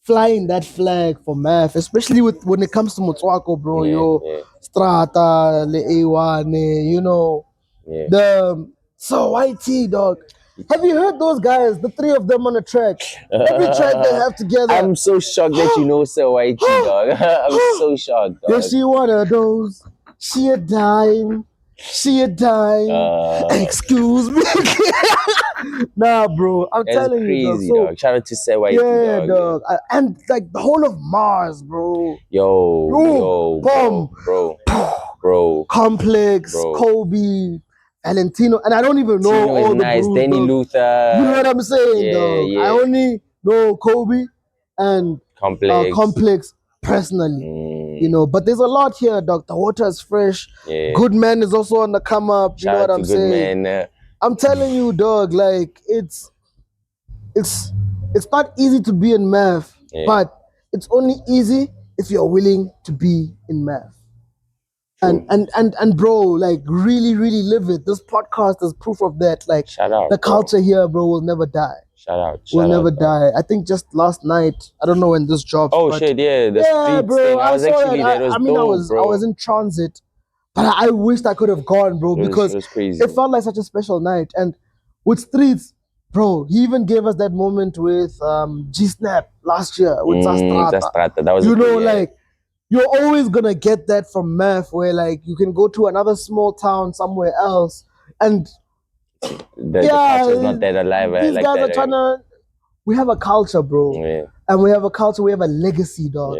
flying that flag for Math, especially when it comes to Motswako, bro. Strata, Le Ewane, you know, the so YT, dog. Have you heard those guys? The 3 of them on the track. Every track they have together. I'm so shocked that you know Sir YT, dog. I'm so shocked, dog. Yeah, she one of those. She a dime. Excuse me. Nah, bro. I'm telling crazy, you, dog. So, shout out to Sir YT, dog. And like the whole of Mars, bro. Yo, bro. Complex, bro. Kobe. Valentino, and I don't even know all the nice. Bruce, Danny dog. Luther. You know what I'm saying, dog? I only know Kobe and Complex personally, you know. But there's a lot here, dog. The water is fresh. Good Man is also on the come up. You know what I'm saying? I'm telling you, dog. Like it's not easy to be in Math, but it's only easy if you're willing to be in Math. And bro, like really live it. This podcast is proof of that. Like shout out, the culture here, bro, will never die. Shout out. Will never die. I think just last night, I don't know when this dropped. Oh shit, yeah, the streets bro, thing. I was actually there. I was in transit, but I wished I could have gone, bro, because it was crazy. It felt like such a special night. And with Streets, bro, he even gave us that moment with G Snap last year with Zastrata. That was like. You're always gonna get that from Math, where like you can go to another small town somewhere else, and the culture is not that alive. These guys are trying to. We have a culture, bro, and we have a culture. We have a legacy, dog.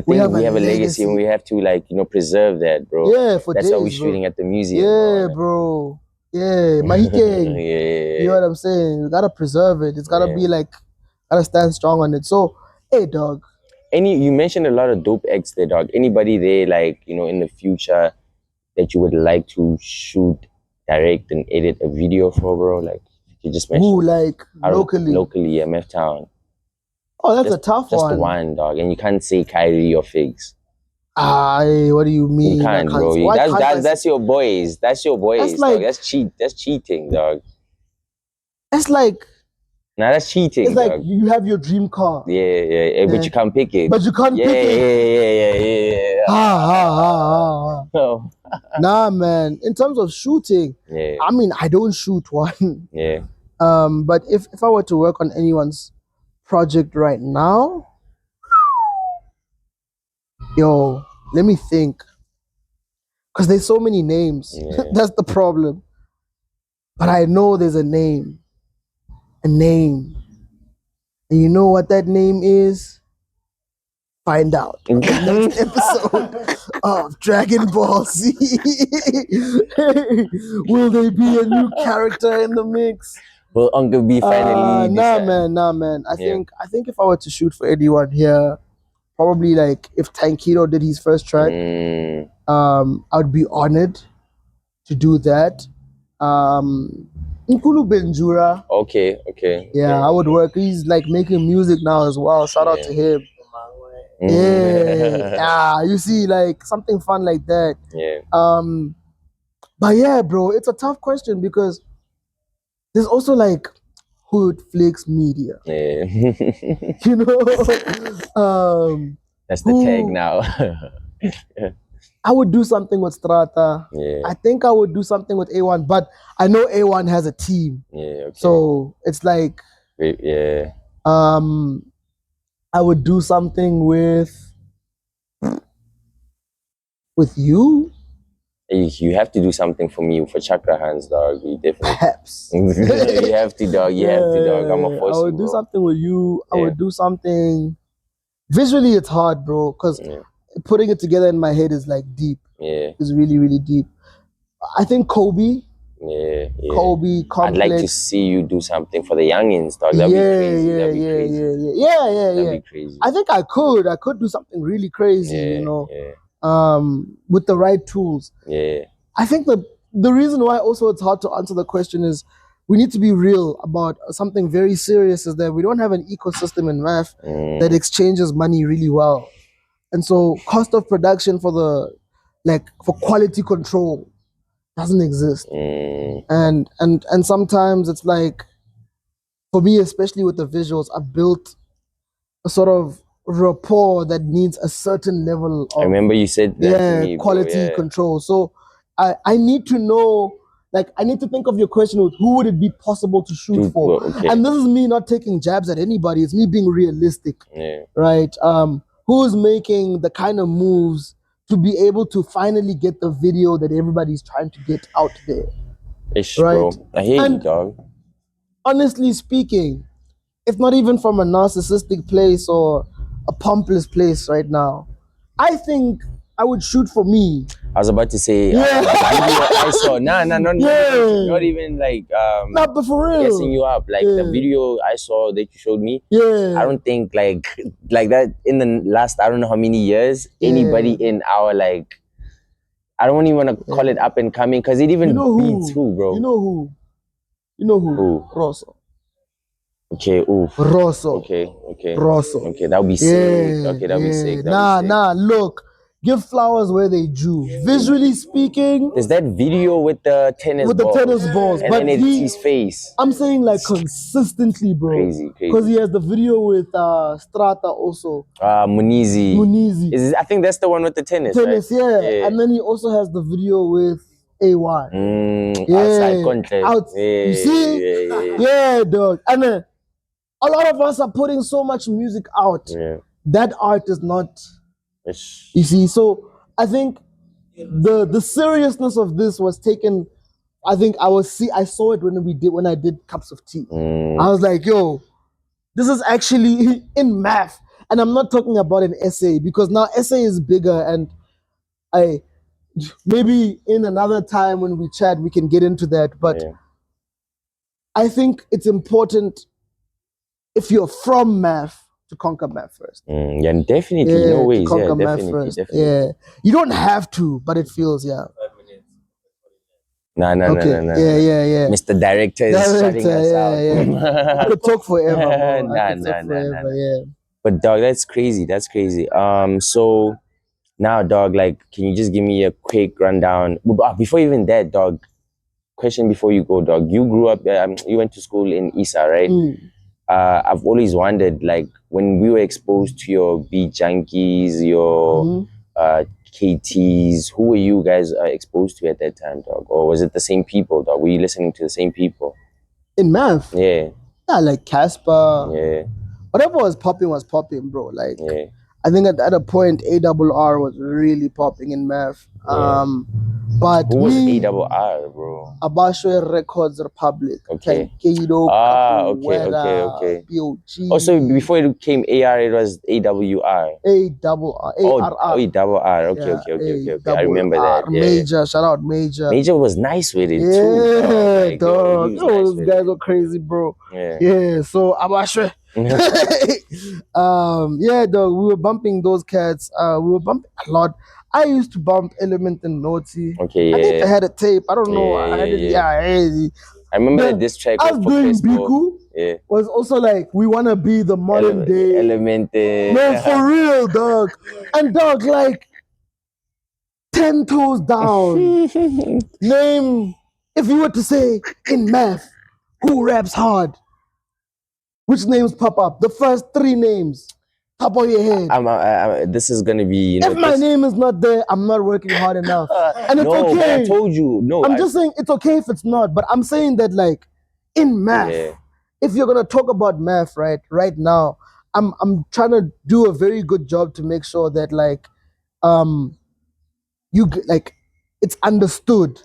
We have a legacy, and we have to like preserve that, bro. Yeah, that's how we're shooting at the museum. Yeah, bro. Yeah, Mahikeng. You know what I'm saying? We gotta preserve it. It's gotta be like, gotta stand strong on it. So, hey, dog. You mentioned a lot of dope acts there, dog. Anybody there, like, in the future that you would like to shoot, direct, and edit a video for, bro? Like, you just mentioned. Who, like, locally? Locally, yeah, Meth Town. Oh, that's a tough one. Just one, dog. And you can't say Kyrie or Figs. What do you mean? You can't, bro. That's your boys. That's your boys, that's like, dog. That's cheating, dog. That's like... Nah, that's cheating. It's like dog. you have your dream car. Yeah. But you can't pick it. But you can't pick it. Yeah. No. Nah, man. In terms of shooting, I mean, I don't shoot one. Yeah. But if I were to work on anyone's project right now, yo, let me think. Because there's so many names. Yeah. That's the problem. But I know there's a name. A name. And you know what that name is? Find out on the next episode of Dragon Ball Z. Will there be a new character in the mix? Will Onka B finally decide? Nah, man. I think if I were to shoot for anyone here, probably like if Tankito did his first track, I would be honored to do that. Nkulu Benjura. Okay. Yeah, I would work. He's like making music now as well. Shout out to him. Yeah, you see, like something fun like that. Yeah. But yeah, bro, it's a tough question because there's also like Hood Flakes Media. Yeah. You know, That's the tag now. I would do something with Strata. Yeah. I think I would do something with A1, but I know A1 has a team. Yeah. Okay. So it's like, yeah. I would do something with you. You have to do something for me for Chakra Hands, dog. You definitely. Perhaps. You have to, dog. You have to, dog. I'm a force. I would do something with you. I would do something. Visually, it's hard, bro, because putting it together in my head is like deep. Yeah. It's really, really deep. I think Kobe. Yeah. Kobe, Complex. I'd like to see you do something for the youngins, dog. That'd be crazy. That'd be crazy. That'd be crazy. I think I could do something really crazy, you know. With the right tools. Yeah. I think the reason why also it's hard to answer the question is we need to be real about something very serious, is that we don't have an ecosystem in math that exchanges money really well. And so cost of production for quality control doesn't exist. And sometimes it's like, for me, especially with the visuals, I've built a sort of rapport that needs a certain level of, I remember you said that to me, quality control. So I need to know, like, I need to think of your question with who would it be possible to shoot for. Okay. And this is me not taking jabs at anybody. It's me being realistic, right? Who's making the kind of moves to be able to finally get the video that everybody's trying to get out there. Ish, right? Bro. I hear you, dog. Honestly speaking, it's not even from a narcissistic place or a pompous place right now. I think I would shoot for me. I was about to say, the video I saw, not even like, but for real, guessing you up, like the video I saw that you showed me, I don't think like that in the last, I don't know how many years, anybody in our, like, I don't even want to call it up and coming, because it even beats who, bro? You know who? Rosso. Okay, oof. Rosso. Okay. Rosso. Okay, that'll be sick. Okay, that'll be sick. Look. Give flowers where they due. Visually speaking, there's that video with the tennis balls. And then it's his face. I'm saying like consistently, bro. Crazy. Because he has the video with Strata also. Munizi. I think that's the one with the tennis, right? Yeah. And then he also has the video with A1. Outside content. You see? Yeah, dog. And then a lot of us are putting so much music out. That art is not... You see, so I think the seriousness of this was taken. I think I saw it when I did Cups of Tea. I was like, yo, this is actually in math, and I'm not talking about an essay, because now essay is bigger, and maybe in another time when we chat we can get into that. But I think it's important, if you're from math, to conquer math first. Definitely. No ways. Definitely. Yeah. You don't have to, but it feels, 5 minutes. No. Yeah. Mr. Director is shutting us out. I could talk forever. Nah. But dog, that's crazy. So now, dog, like, can you just give me a quick rundown? Before even that, dog, question before you go, dog. You grew up, you went to school in Isa, right? I've always wondered, like, when we were exposed to your Beat Junkies, your KTs, who were you guys exposed to at that time, dog? Or was it the same people, dog? Were you listening to the same people? In math? Yeah, like Casper. Yeah. Whatever was popping, bro. Like, I think at a point ARR was really popping in math. But Who was me, ARR, bro? Abashwe Records Republic. Okay. Kenkido, Okay. BOG. Also, before it became AR, it was AWR. ARR. Okay. I remember that. Yeah. Major, shout out Major. Major was nice with it Yeah, too. Like, dog. he was Yo, nice those with guys it. are crazy, bro. Yeah. So Abashwe. Yeah, dog. We were bumping those cats. We were bumping a lot. I used to bump Element and Naughty. Okay, yeah. I think they had a tape. I don't know. Yeah. I remember that this track was us for doing Crespo. Beku Yeah. was also like, we want to be the modern day. Element. No, for real, dog. And dog, like, 10 toes down. Name, if you were to say in math, who raps hard? Which names pop up? The first 3 names. Top of your head. This is gonna be. If my name is not there, I'm not working hard enough. And it's no, okay. But I told you. No, I'm just saying it's okay if it's not. But I'm saying that, like, in math, if you're gonna talk about math, right now, I'm trying to do a very good job to make sure that, like, it's understood.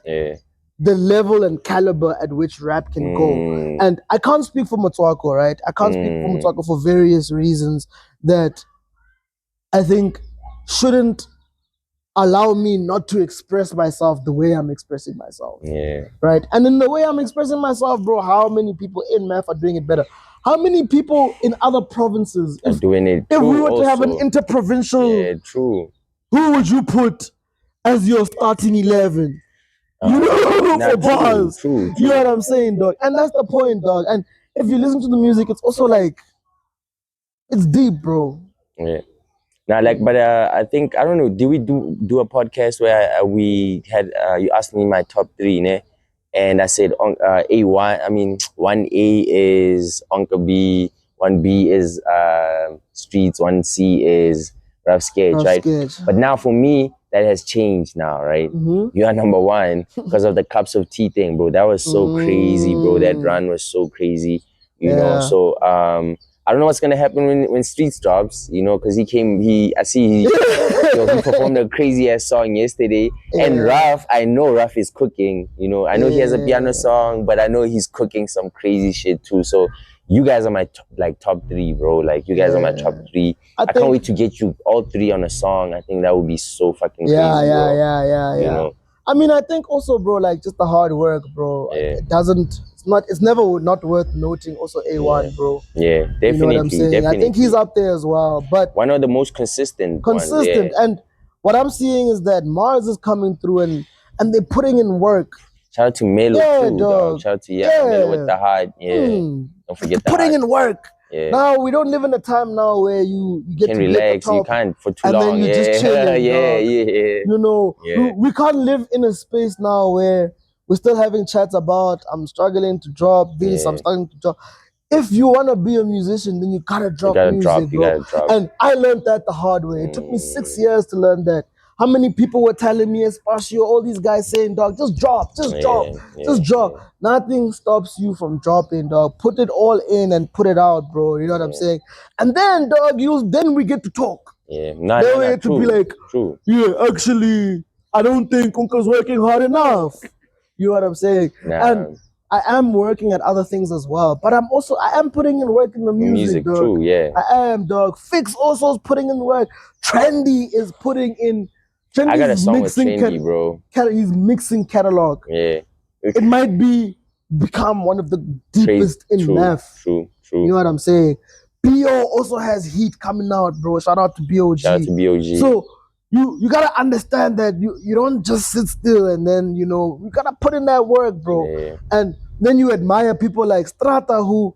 The level and caliber at which rap can go. And I can't speak for Motswako, right? I can't speak for Motswako for various reasons that I think shouldn't allow me not to express myself the way I'm expressing myself. Right? And in the way I'm expressing myself, bro, how many people in math are doing it better? How many people in other provinces are doing it? If we were also. to have an interprovincial, who would you put as your starting 11? You know, for bars. True. You know what I'm saying, dog? And that's the point, dog. And if you listen to the music, it's also like, it's deep, bro. Yeah. Now, like, but I think, I don't know, did we do a podcast where we had, you asked me my top 3, ne? And I said, A1, I mean, 1A is Onka B, 1B is Streets, 1C is Rough Sketch, right? But now for me, that has changed now, right? You are number 1 because of the Cups of Tea thing, bro. That was so crazy, bro. That run was so crazy, you know? So, I don't know what's gonna happen when Streets drops, you know, because he performed a crazy ass song yesterday. And Ruff, I know Ruff is cooking, you know. I know he has a piano song, but I know he's cooking some crazy shit too. So you guys are my top 3, bro. Like, you guys are my top 3. I can't wait to get you all 3 on a song. I think that would be so fucking crazy, bro. You know? I mean, I think also, bro, like, just the hard work, bro. It's never not worth noting also A1, bro. Yeah, definitely. You know what I'm saying? Definitely. I think he's up there as well. But one of the most consistent ones, and what I'm seeing is that Mars is coming through and they're putting in work. Shout out to Melo too, dog. Shout out to Melo with the heart. Don't forget the putting in work. Yeah. Now we don't live in a time now where you get to relax. Be at the top you can't for too and long. then you just chilling, You know, we can't live in a space now where we're still having chats about I'm struggling to drop this, I'm struggling to drop. If you want to be a musician, then you gotta drop music, bro. And I learned that the hard way. It took me 6 years to learn that. How many people were telling me, especially all these guys saying, dog, just drop. Nothing stops you from dropping, dog. Put it all in and put it out, bro. You know what I'm saying? And then, dog, then we get to talk. Then we get to be like, actually, I don't think Unka's working hard enough. You know what I'm saying? And I am working at other things as well, but I am putting in work in the music, dog. True, yeah. I am, dog. Fix also is putting in work. Trendy is putting in. I got a song with Trendy, bro. He's mixing catalog. Yeah. It might become one of the deepest in math. True. You know what I'm saying? B.O. also has heat coming out, bro. Shout out to B.O.G. So you gotta understand that you don't just sit still and then, you know, you gotta put in that work, bro. Yeah. And then you admire people like Strata, who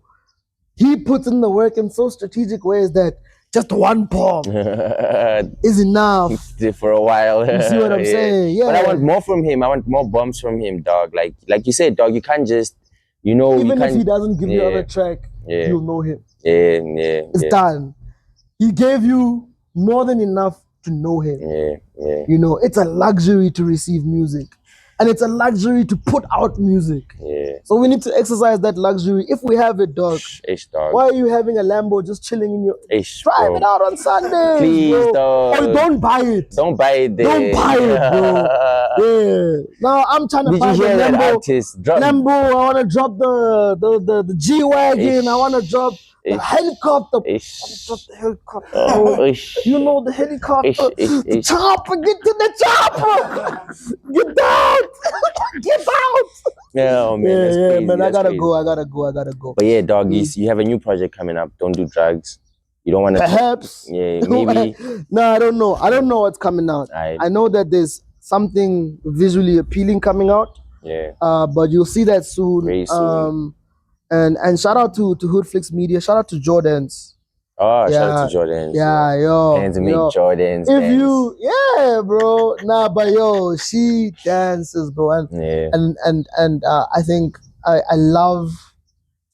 he puts in the work in so strategic ways that just one poem is enough for a while. You see what I'm saying? Yeah. But I want more from him. I want more bumps from him, dog. Like you said, dog, you can't just, you know, even if he doesn't give you another track, you'll know him. It's done. He gave you more than enough to know him. Yeah. You know, it's a luxury to receive music. and it's a luxury to put out music. Yeah. So we need to exercise that luxury if we have it, dog. Ish, dog. Why are you having a Lambo just chilling in your? Ish, Drive bro. it out on Sundays, Please, bro. dog. Or don't buy it. Don't buy it there. Don't buy it, bro. Yeah. Now I'm trying to Did buy you the hear that Lambo. artist? Drop. Lambo. I want to drop the G-Wagon. I want to drop the helicopter. Ish. I want to drop the helicopter. Ish. You know the helicopter. The chopper. Get to the chopper. Get out. Get out. Yeah, man. Yeah, That's yeah, crazy. man. I That's gotta crazy. go. I gotta go. But yeah, doggies, you have a new project coming up. Don't do drugs. You don't want to. Perhaps. Yeah, maybe. No, I don't know. I don't know what's coming out. I know that there's something visually appealing coming out. Yeah. But you'll see that soon. Very soon. And shout out to Hoodflix Media. Shout out to Jordans. Oh, shout out to Jordans. Yeah, yo. Hands make Jordans. If dance. you, yeah, bro. Nah, but yo, she dances, bro. And yeah. and I think I love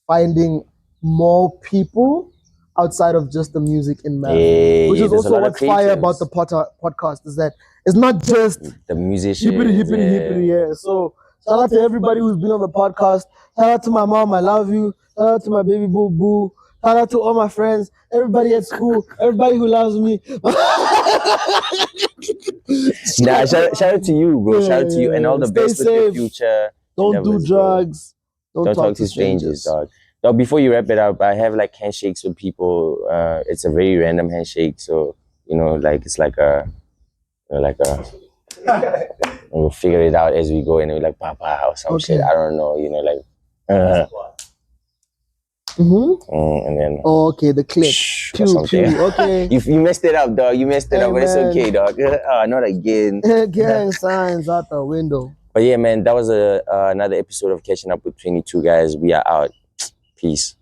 finding more people outside of just the music in man. Yeah, which is there's a also lot of what's fire about the podcast is that it's not just the musicians. Hippity, yeah. So shout out to everybody who's been on the podcast. Shout out to my mom, I love you. Shout out to my baby boo boo. Shout out to all my friends, everybody at school, everybody who loves me. Nah, shout out to you, bro. Shout out to you and all the Stay best safe. with your future. Don't do drugs. Don't talk to strangers, dog. Now, before you wrap it up, I have like handshakes with people. It's a very random handshake, so you know, like it's like a, we'll figure it out as we go, and we're like papa or some shit. I don't know, you know, like. And then. Oh, okay, the clip. Or something. Okay. you messed it up, dog. You messed it up, but it's okay, dog. Not again. Gang signs out the window. But yeah, man, that was another episode of Catching Up with 22 Guys. We are out. Peace.